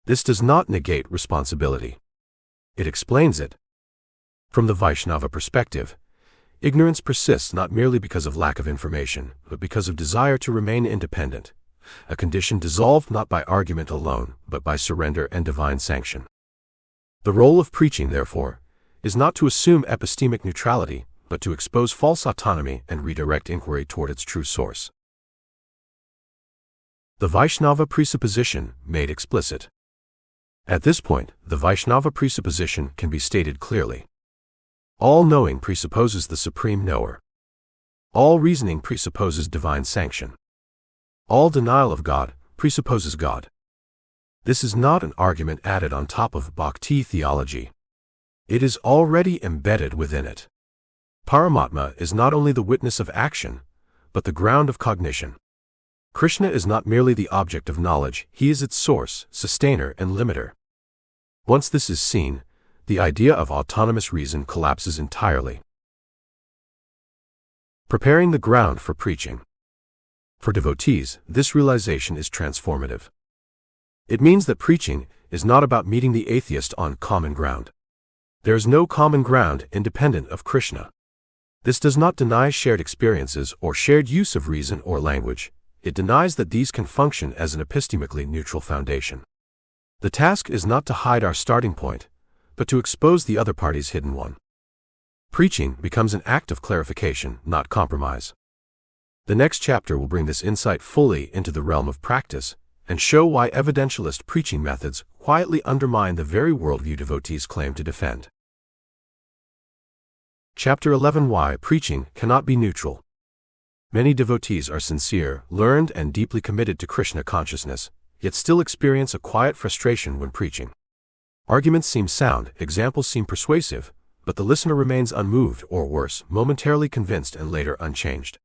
This does not negate responsibility. It explains it. From the Vaisnava perspective, Ignorance persists not merely because of lack of information, but because of desire to remain independent, a condition dissolved not by argument alone, but by surrender and divine sanction. The role of preaching, therefore, is not to assume epistemic neutrality, but to expose false autonomy and redirect inquiry toward its true source. The Vaisnava presupposition made explicit. At this point, the Vaisnava presupposition can be stated clearly. All knowing presupposes the supreme knower. All reasoning presupposes divine sanction. All denial of God presupposes God. This is not an argument added on top of bhakti theology. It is already embedded within it. Paramatma is not only the witness of action, but the ground of cognition. Krishna is not merely the object of knowledge, he is its source, sustainer, and limiter. Once this is seen, the idea of autonomous reason collapses entirely. Preparing the ground for preaching. For devotees, this realization is transformative. It means that preaching is not about meeting the atheist on common ground. There is no common ground independent of Krishna. This does not deny shared experiences or shared use of reason or language. It denies that these can function as an epistemically neutral foundation. The task is not to hide our starting point, but to expose the other party's hidden one. Preaching becomes an act of clarification, not compromise. The next chapter will bring this insight fully into the realm of practice and show why evidentialist preaching methods quietly undermine the very worldview devotees claim to defend. Chapter 11: Why preaching cannot be neutral. Many devotees are sincere, learned, and deeply committed to Krishna consciousness, yet still experience a quiet frustration when preaching. Arguments seem sound, examples seem persuasive, but the listener remains unmoved or worse, momentarily convinced and later unchanged.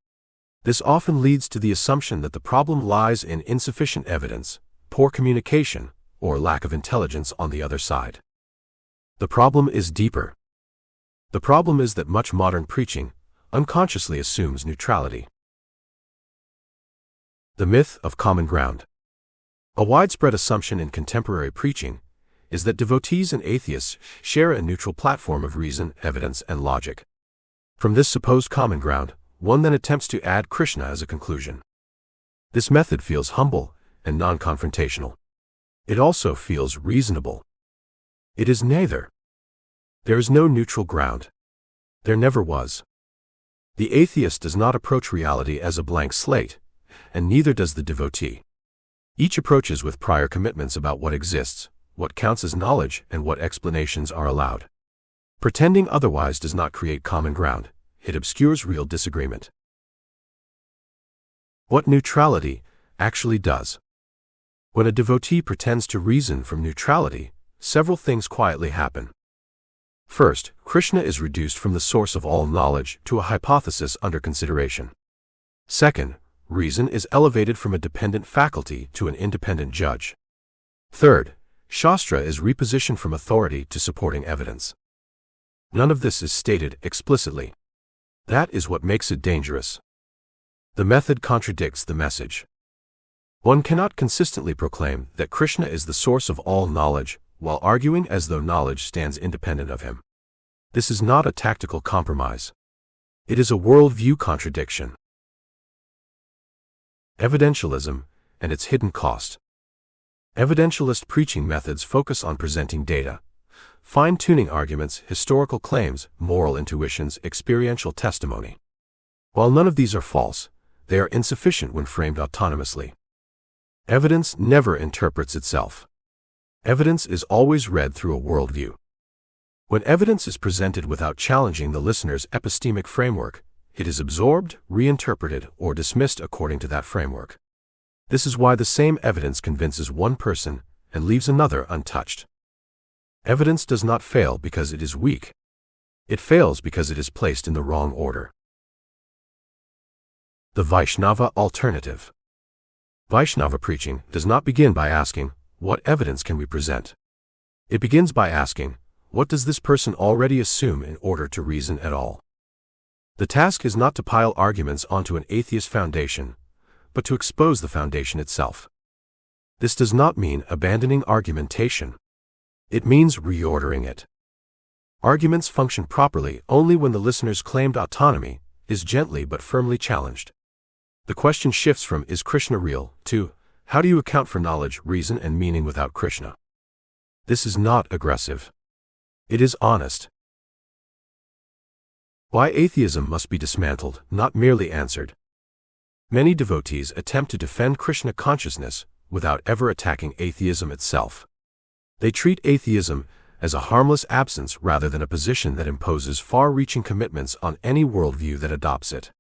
This often leads to the assumption that the problem lies in insufficient evidence, poor communication, or lack of intelligence on the other side. The problem is deeper. The problem is that much modern preaching unconsciously assumes neutrality. The myth of common ground. A widespread assumption in contemporary preaching is that devotees and atheists share a neutral platform of reason, evidence, and logic. From this supposed common ground, one then attempts to add Krishna as a conclusion. This method feels humble and non-confrontational. It also feels reasonable. It is neither. There is no neutral ground. There never was. The atheist does not approach reality as a blank slate, and neither does the devotee. Each approaches with prior commitments about what exists, what counts as knowledge, and what explanations are allowed. Pretending otherwise does not create common ground, it obscures real disagreement. What neutrality actually does. When a devotee pretends to reason from neutrality, several things quietly happen. First, Krishna is reduced from the source of all knowledge to a hypothesis under consideration. Second, reason is elevated from a dependent faculty to an independent judge. Third, Shastra is repositioned from authority to supporting evidence. None of this is stated explicitly. That is what makes it dangerous. The method contradicts the message. One cannot consistently proclaim that Krishna is the source of all knowledge while arguing as though knowledge stands independent of him. This is not a tactical compromise. It is a worldview contradiction. Evidentialism and its hidden cost. Evidentialist preaching methods focus on presenting data, fine-tuning arguments, historical claims, moral intuitions, experiential testimony. While none of these are false, they are insufficient when framed autonomously. Evidence never interprets itself. Evidence is always read through a worldview. When evidence is presented without challenging the listener's epistemic framework, it is absorbed, reinterpreted, or dismissed according to that framework. This is why the same evidence convinces one person and leaves another untouched. Evidence does not fail because it is weak. It fails because it is placed in the wrong order. The Vaisnava alternative. Vaisnava preaching does not begin by asking, "What evidence can we present?" It begins by asking, "What does this person already assume in order to reason at all?" The task is not to pile arguments onto an atheist foundation, but to expose the foundation itself. This does not mean abandoning argumentation. It means reordering it. Arguments function properly only when the listener's claimed autonomy is gently but firmly challenged. The question shifts from "Is Krishna real?" to "How do you account for knowledge, reason, and meaning without Krishna?" This is not aggressive. It is honest. Why atheism must be dismantled, not merely answered. Many devotees attempt to defend Krishna consciousness without ever attacking atheism itself. They treat atheism as a harmless absence rather than a position that imposes far-reaching commitments on any worldview that adopts it.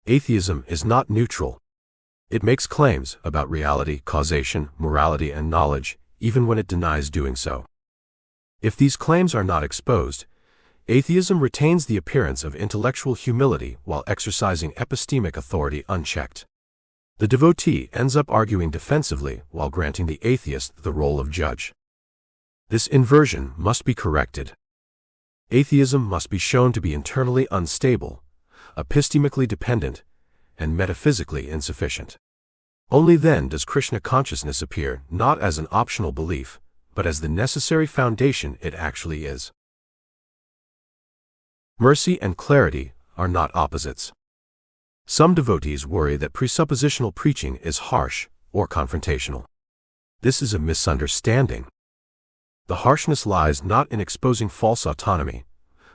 Atheism is not neutral. It makes claims about reality, causation, morality, and knowledge, even when it denies doing so. If these claims are not exposed, atheism retains the appearance of intellectual humility while exercising epistemic authority unchecked. The devotee ends up arguing defensively while granting the atheist the role of judge. This inversion must be corrected. Atheism must be shown to be internally unstable, epistemically dependent, and metaphysically insufficient. Only then does Krishna consciousness appear not as an optional belief, but as the necessary foundation it actually is. Mercy and clarity are not opposites. Some devotees worry that presuppositional preaching is harsh or confrontational. This is a misunderstanding. The harshness lies not in exposing false autonomy,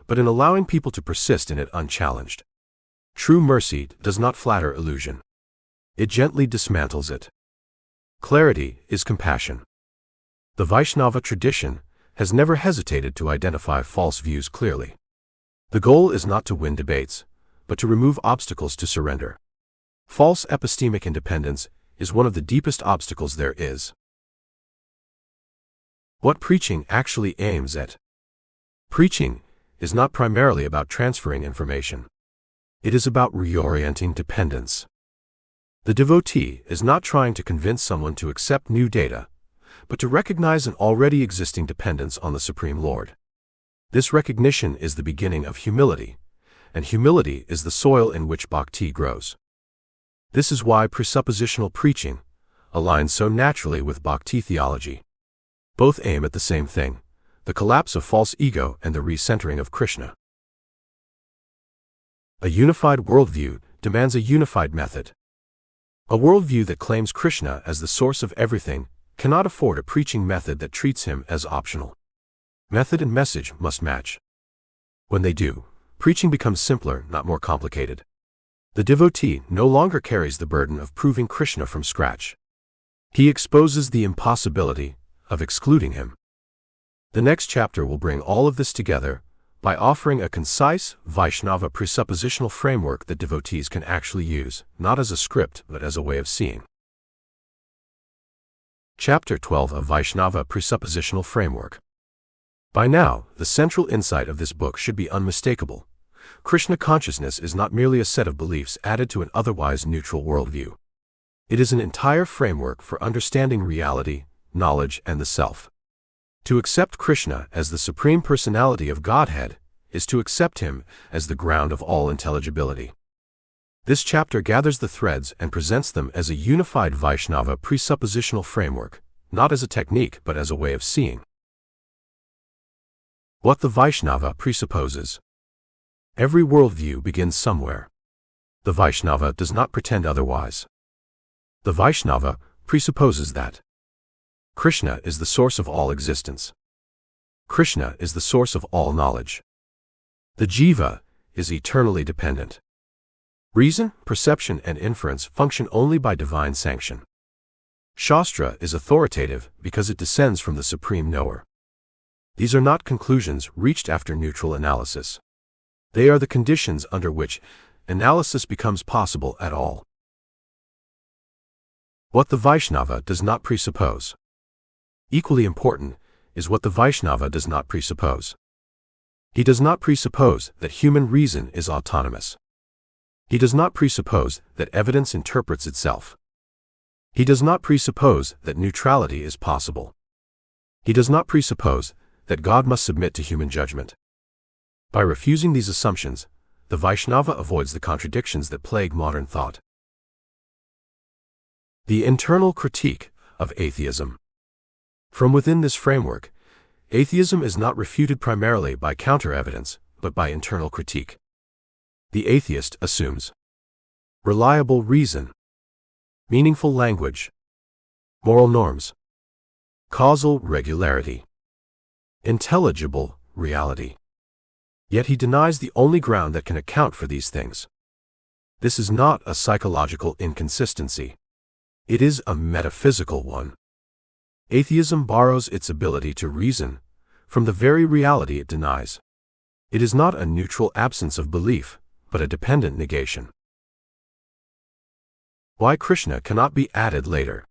but in allowing people to persist in it unchallenged. True mercy does not flatter illusion. It gently dismantles it. Clarity is compassion. The Vaisnava tradition has never hesitated to identify false views clearly. The goal is not to win debates, but to remove obstacles to surrender. False epistemic independence is one of the deepest obstacles there is. What preaching actually aims at. Preaching is not primarily about transferring information. It is about reorienting dependence. The devotee is not trying to convince someone to accept new data, but to recognize an already existing dependence on the Supreme Lord. This recognition is the beginning of humility, and humility is the soil in which bhakti grows. This is why presuppositional preaching aligns so naturally with bhakti theology. Both aim at the same thing, the collapse of false ego and the recentering of Krishna. A unified worldview demands a unified method. A worldview that claims Krishna as the source of everything cannot afford a preaching method that treats him as optional. Method and message must match. When they do, preaching becomes simpler, not more complicated. The devotee no longer carries the burden of proving Krishna from scratch. He exposes the impossibility of excluding him. The next chapter will bring all of this together by offering a concise Vaisnava presuppositional framework that devotees can actually use, not as a script but as a way of seeing. Chapter 12 of Vaisnava Presuppositional Framework. By now, the central insight of this book should be unmistakable. Krishna consciousness is not merely a set of beliefs added to an otherwise neutral worldview. It is an entire framework for understanding reality, knowledge, and the self. To accept Krishna as the Supreme Personality of Godhead is to accept him as the ground of all intelligibility. This chapter gathers the threads and presents them as a unified Vaisnava presuppositional framework, not as a technique but as a way of seeing. What the Vaisnava presupposes. Every worldview begins somewhere. The Vaisnava does not pretend otherwise. The Vaisnava presupposes that Krishna is the source of all existence. Krishna is the source of all knowledge. The jiva is eternally dependent. Reason, perception, and inference function only by divine sanction. Shastra is authoritative because it descends from the Supreme Knower. These are not conclusions reached after neutral analysis. They are the conditions under which analysis becomes possible at all. What the Vaishnava does not presuppose. Equally important is what the Vaishnava does not presuppose. He does not presuppose that human reason is autonomous. He does not presuppose that evidence interprets itself. He does not presuppose that neutrality is possible. He does not presuppose that God must submit to human judgment. By refusing these assumptions, the Vaishnava avoids the contradictions that plague modern thought. The internal critique of atheism. From within this framework, Atheism is not refuted primarily by counter-evidence, but by internal critique. The atheist assumes reliable reason, meaningful language, moral norms, causal regularity, intelligible reality. Yet he denies the only ground that can account for these things. This is not a psychological inconsistency. It is a metaphysical one. Atheism borrows its ability to reason from the very reality it denies. It is not a neutral absence of belief, but a dependent negation. Why Krishna cannot be added later.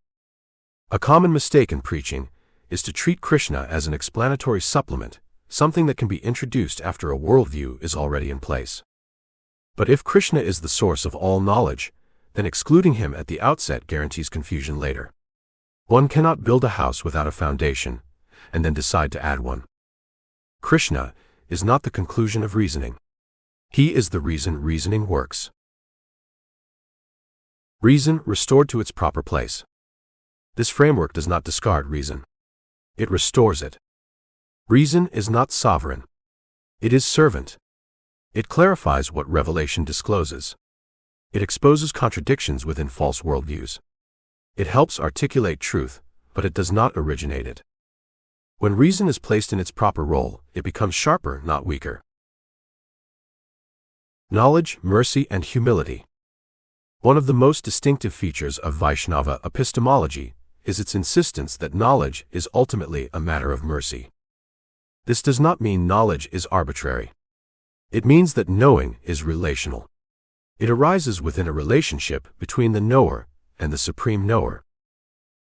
A common mistake in preaching is to treat Krishna as an explanatory supplement, something that can be introduced after a worldview is already in place. But if Krishna is the source of all knowledge, then excluding him at the outset guarantees confusion later. One cannot build a house without a foundation, and then decide to add one. Krishna is not the conclusion of reasoning. He is the reason reasoning works. Reason restored to its proper place. This framework does not discard reason. It restores it. Reason is not sovereign. It is servant. It clarifies what revelation discloses. It exposes contradictions within false worldviews. It helps articulate truth, but it does not originate it. When reason is placed in its proper role, it becomes sharper, not weaker. Knowledge, mercy, and humility. One of the most distinctive features of Vaisnava epistemology is its insistence that knowledge is ultimately a matter of mercy. This does not mean knowledge is arbitrary. It means that knowing is relational. It arises within a relationship between the knower and the supreme knower.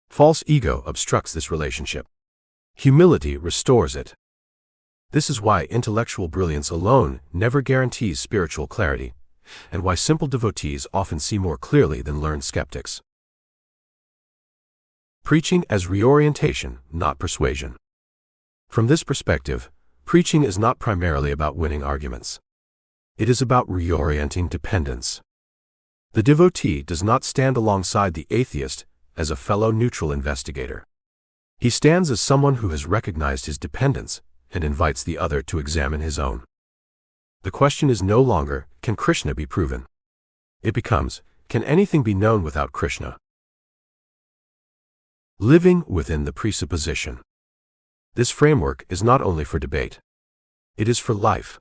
False ego obstructs this relationship. Humility restores it. This is why intellectual brilliance alone never guarantees spiritual clarity, and why simple devotees often see more clearly than learned skeptics. Preaching as reorientation, not persuasion. From this perspective, preaching is not primarily about winning arguments. It is about reorienting dependence. The devotee does not stand alongside the atheist as a fellow neutral investigator. He stands as someone who has recognized his dependence and invites the other to examine his own. The question is no longer, can Krishna be proven? It becomes, can anything be known without Krishna? Living within the presupposition. This framework is not only for debate. It is for life.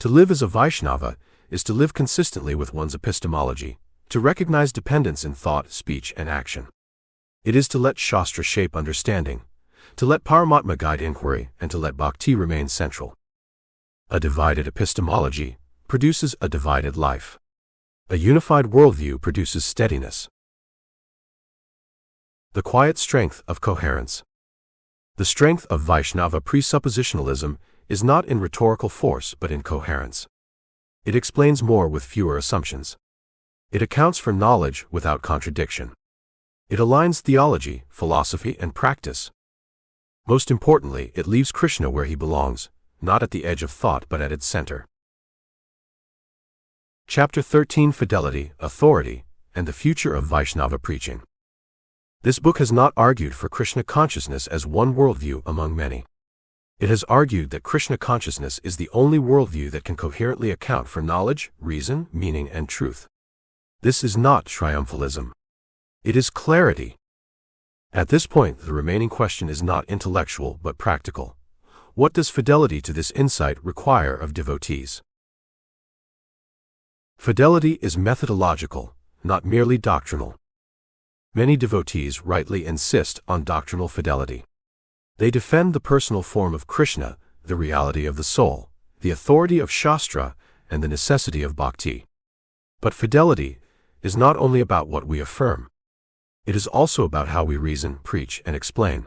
To live as a Vaishnava is to live consistently with one's epistemology, to recognize dependence in thought, speech, and action. It is to let Shastra shape understanding, to let Paramatma guide inquiry, and to let Bhakti remain central. A divided epistemology produces a divided life. A unified worldview produces steadiness. The quiet strength of coherence. The strength of Vaishnava presuppositionalism is not in rhetorical force but in coherence. It explains more with fewer assumptions. It accounts for knowledge without contradiction. It aligns theology, philosophy, and practice. Most importantly, it leaves Krishna where he belongs, not at the edge of thought but at its center. Chapter 13: Fidelity, Authority, and the Future of Vaishnava Preaching. This book has not argued for Krishna consciousness as one worldview among many. It has argued that Krishna consciousness is the only worldview that can coherently account for knowledge, reason, meaning, and truth. This is not triumphalism. It is clarity. At this point, the remaining question is not intellectual but practical. What does fidelity to this insight require of devotees? Fidelity is methodological, not merely doctrinal. Many devotees rightly insist on doctrinal fidelity. They defend the personal form of Krishna, the reality of the soul, the authority of Shastra, and the necessity of bhakti. But fidelity is not only about what we affirm. It is also about how we reason, preach, and explain.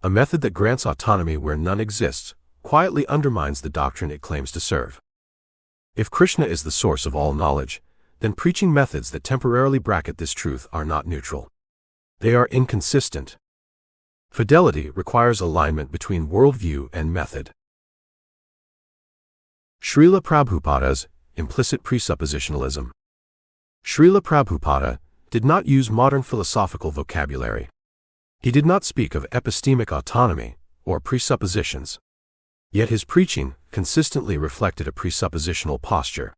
A method that grants autonomy where none exists quietly undermines the doctrine it claims to serve. If Krishna is the source of all knowledge, then preaching methods that temporarily bracket this truth are not neutral. They are inconsistent. Fidelity requires alignment between worldview and method. Srila Prabhupada's implicit presuppositionalism. Srila Prabhupada did not use modern philosophical vocabulary. He did not speak of epistemic autonomy or presuppositions. Yet his preaching consistently reflected a presuppositional posture.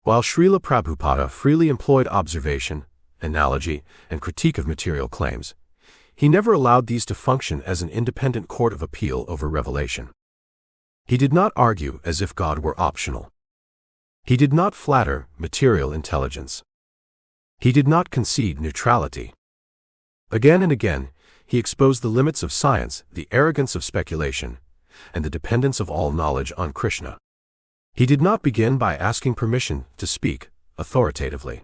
While Srila Prabhupada freely employed observation, analogy, and critique of material claims, he never allowed these to function as an independent court of appeal over revelation. He did not argue as if God were optional. He did not flatter material intelligence. He did not concede neutrality. Again and again, he exposed the limits of science, the arrogance of speculation, and the dependence of all knowledge on Krishna. He did not begin by asking permission to speak authoritatively.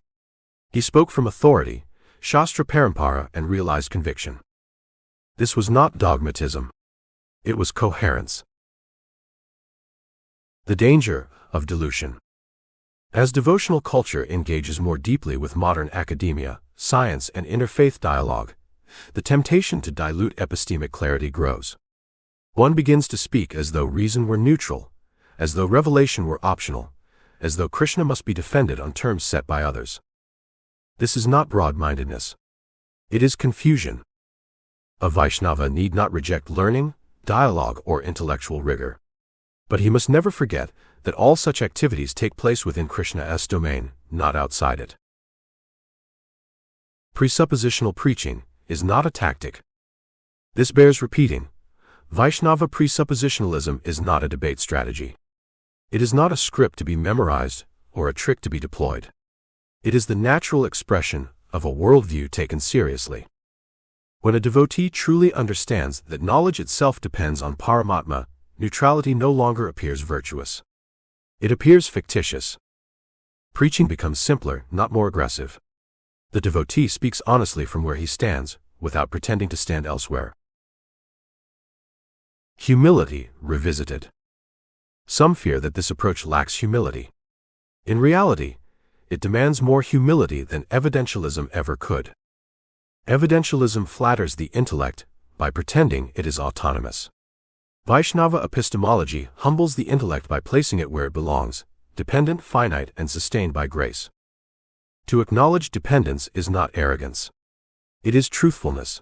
He spoke from authority, Shastra Parampara, and realized conviction. This was not dogmatism. It was coherence. The danger of dilution. As devotional culture engages more deeply with modern academia, science, and interfaith dialogue, the temptation to dilute epistemic clarity grows. One begins to speak as though reason were neutral, as though revelation were optional, as though Krishna must be defended on terms set by others. This is not broad-mindedness. It is confusion. A Vaishnava need not reject learning, dialogue, or intellectual rigor. But he must never forget that all such activities take place within Krishna's domain, not outside it. Presuppositional preaching is not a tactic. This bears repeating. Vaishnava presuppositionalism is not a debate strategy. It is not a script to be memorized or a trick to be deployed. It is the natural expression of a worldview taken seriously. When a devotee truly understands that knowledge itself depends on Paramatma, neutrality no longer appears virtuous. It appears fictitious. Preaching becomes simpler, not more aggressive. The devotee speaks honestly from where he stands, without pretending to stand elsewhere. Humility revisited. Some fear that this approach lacks humility. In reality, it demands more humility than evidentialism ever could. Evidentialism flatters the intellect by pretending it is autonomous. Vaishnava epistemology humbles the intellect by placing it where it belongs, dependent, finite, and sustained by grace. To acknowledge dependence is not arrogance. It is truthfulness.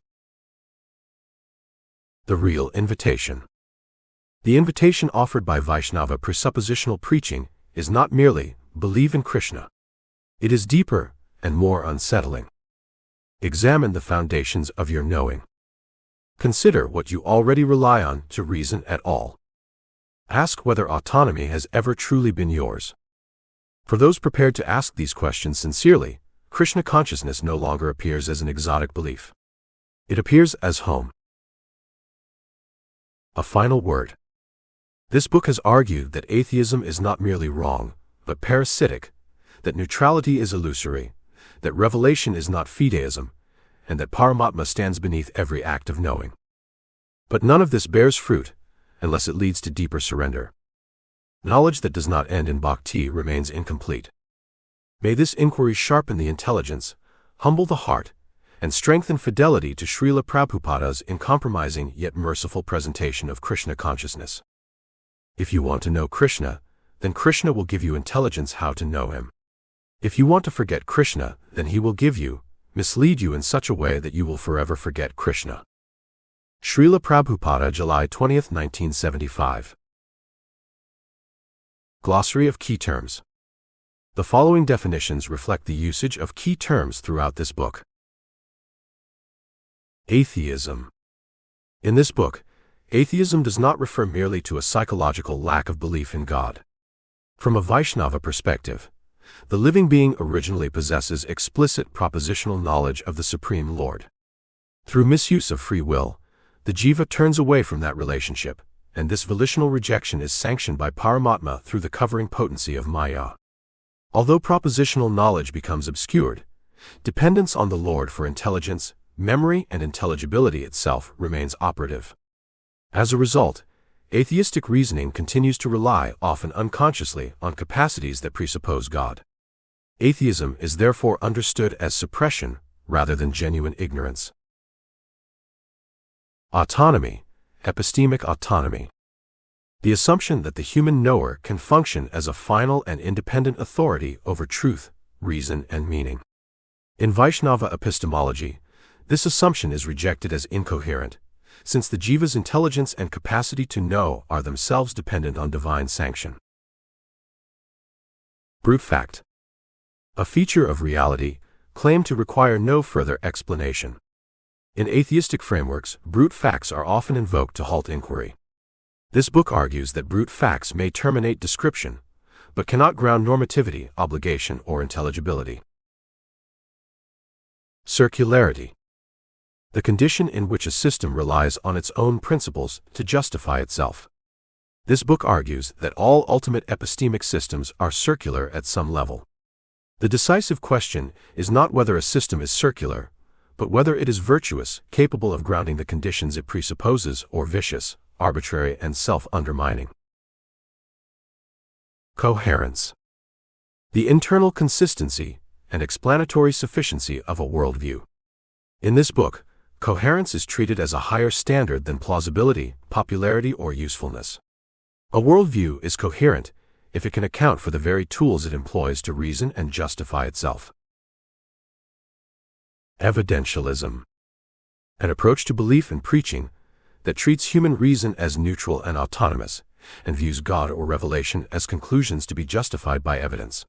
The real invitation. The invitation offered by Vaishnava presuppositional preaching is not merely, believe in Krishna. It is deeper and more unsettling. Examine the foundations of your knowing. Consider what you already rely on to reason at all. Ask whether autonomy has ever truly been yours. For those prepared to ask these questions sincerely, Krishna consciousness no longer appears as an exotic belief. It appears as home. A final word. This book has argued that atheism is not merely wrong, but parasitic, that neutrality is illusory, that revelation is not fideism, and that Paramatma stands beneath every act of knowing. But none of this bears fruit, unless it leads to deeper surrender. Knowledge that does not end in bhakti remains incomplete. May this inquiry sharpen the intelligence, humble the heart, and strengthen fidelity to Srila Prabhupada's uncompromising yet merciful presentation of Krishna consciousness. If you want to know Krishna, then Krishna will give you intelligence how to know him. If you want to forget Krishna, then he will mislead you in such a way that you will forever forget Krishna. Srila Prabhupada, July 20, 1975. Glossary of key terms. The following definitions reflect the usage of key terms throughout this book. Atheism. In this book, atheism does not refer merely to a psychological lack of belief in God. From a Vaishnava perspective, the living being originally possesses explicit propositional knowledge of the Supreme Lord. Through misuse of free will, the jiva turns away from that relationship, and this volitional rejection is sanctioned by Paramatma through the covering potency of Maya. Although propositional knowledge becomes obscured, dependence on the Lord for intelligence, memory, and intelligibility itself remains operative. As a result, atheistic reasoning continues to rely, often unconsciously, on capacities that presuppose God. Atheism is therefore understood as suppression rather than genuine ignorance. Autonomy, epistemic autonomy. The assumption that the human knower can function as a final and independent authority over truth, reason, and meaning. In Vaishnava epistemology, this assumption is rejected as incoherent, since the jiva's intelligence and capacity to know are themselves dependent on divine sanction. Brute fact. A feature of reality claimed to require no further explanation. In atheistic frameworks, brute facts are often invoked to halt inquiry. This book argues that brute facts may terminate description, but cannot ground normativity, obligation, or intelligibility. Circularity. The condition in which a system relies on its own principles to justify itself. This book argues that all ultimate epistemic systems are circular at some level. The decisive question is not whether a system is circular, but whether it is virtuous, capable of grounding the conditions it presupposes, or vicious, arbitrary, and self-undermining. Coherence. The internal consistency and explanatory sufficiency of a worldview. In this book, coherence is treated as a higher standard than plausibility, popularity, or usefulness. A worldview is coherent if it can account for the very tools it employs to reason and justify itself. Evidentialism. An approach to belief and preaching that treats human reason as neutral and autonomous, and views God or revelation as conclusions to be justified by evidence.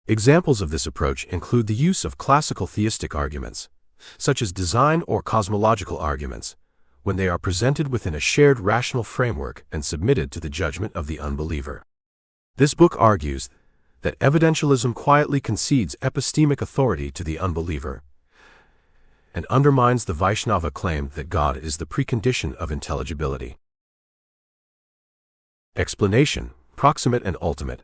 Examples of this approach include the use of classical theistic arguments, such as design or cosmological arguments, when they are presented within a shared rational framework and submitted to the judgment of the unbeliever. This book argues that evidentialism quietly concedes epistemic authority to the unbeliever and undermines the Vaisnava claim that God is the precondition of intelligibility. Explanation, proximate and ultimate.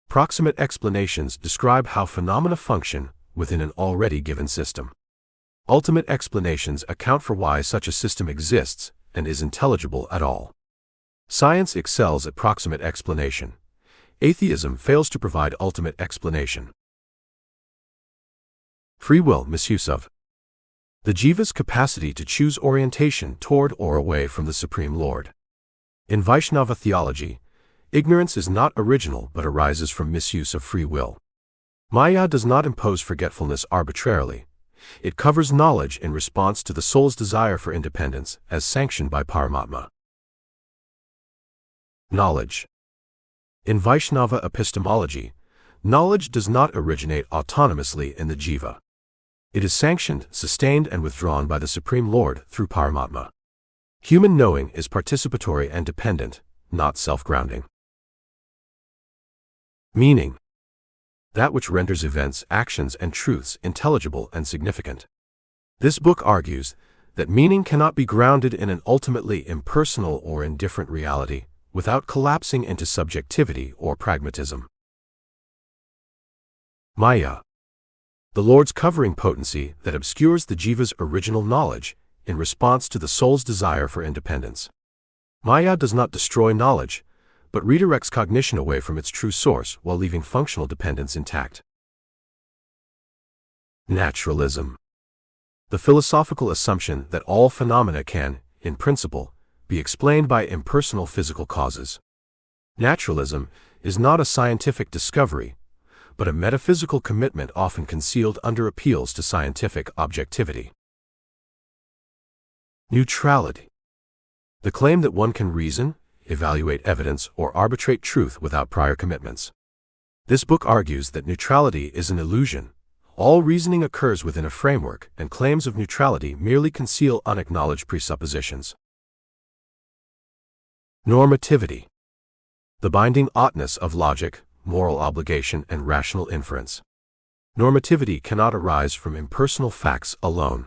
Proximate explanations describe how phenomena function within an already given system. Ultimate explanations account for why such a system exists and is intelligible at all. Science excels at proximate explanation. Atheism fails to provide ultimate explanation. Free will misuse of. The jiva's capacity to choose orientation toward or away from the Supreme Lord. In Vaisnava theology, ignorance is not original but arises from misuse of free will. Maya does not impose forgetfulness arbitrarily. It covers knowledge in response to the soul's desire for independence, as sanctioned by Paramatma. Knowledge. In Vaisnava epistemology, knowledge does not originate autonomously in the jiva. It is sanctioned, sustained, and withdrawn by the Supreme Lord through Paramatma. Human knowing is participatory and dependent, not self-grounding. Meaning. That which renders events, actions, and truths intelligible and significant. This book argues that meaning cannot be grounded in an ultimately impersonal or indifferent reality without collapsing into subjectivity or pragmatism. Maya. The Lord's covering potency that obscures the jiva's original knowledge in response to the soul's desire for independence. Maya does not destroy knowledge, but redirects cognition away from its true source while leaving functional dependence intact. Naturalism. The philosophical assumption that all phenomena can, in principle, be explained by impersonal physical causes. Naturalism is not a scientific discovery, but a metaphysical commitment often concealed under appeals to scientific objectivity. Neutrality. The claim that one can reason, evaluate evidence, or arbitrate truth without prior commitments. This book argues that neutrality is an illusion. All reasoning occurs within a framework, and claims of neutrality merely conceal unacknowledged presuppositions. Normativity. The binding oughtness of logic, moral obligation, and rational inference. Normativity cannot arise from impersonal facts alone.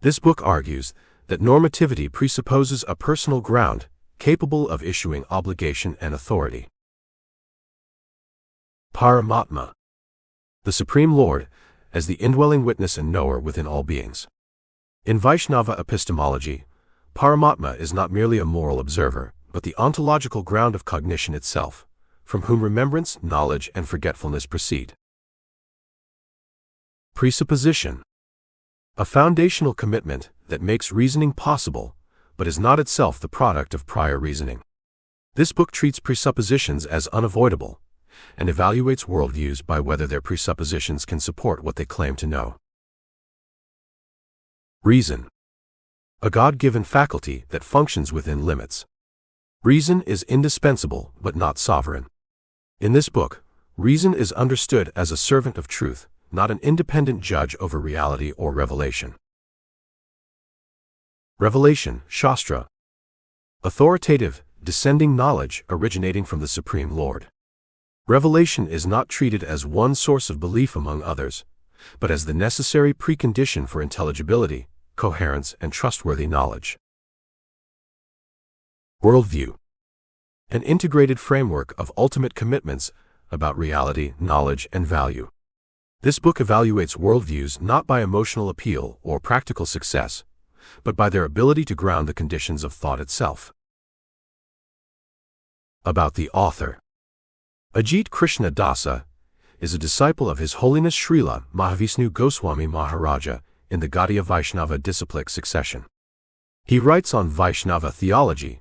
This book argues that normativity presupposes a personal ground, capable of issuing obligation and authority. Paramatma. The Supreme Lord, as the indwelling witness and knower within all beings. In Vaisnava epistemology, Paramatma is not merely a moral observer, but the ontological ground of cognition itself, from whom remembrance, knowledge, and forgetfulness proceed. Presupposition. A foundational commitment that makes reasoning possible, but is not itself the product of prior reasoning. This book treats presuppositions as unavoidable, and evaluates worldviews by whether their presuppositions can support what they claim to know. Reason. a God-given faculty that functions within limits. Reason is indispensable but not sovereign. In this book, reason is understood as a servant of truth, not an independent judge over reality or revelation. Revelation, Shastra. Authoritative, descending knowledge originating from the Supreme Lord. Revelation is not treated as one source of belief among others, but as the necessary precondition for intelligibility, coherence, and trustworthy knowledge. Worldview. An integrated framework of ultimate commitments about reality, knowledge, and value. This book evaluates worldviews not by emotional appeal or practical success, but by their ability to ground the conditions of thought itself. About the author. Ajit Krishna Dasa is a disciple of His Holiness Srila Mahavishnu Goswami Maharaja in the Gaudiya Vaisnava disciplic succession. He writes on Vaisnava theology,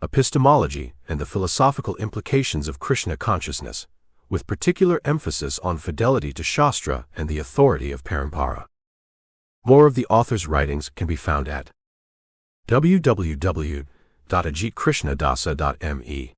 epistemology, and the philosophical implications of Krishna consciousness, with particular emphasis on fidelity to Shastra and the authority of Parampara. More of the author's writings can be found at www.ajitkrishnadasa.me.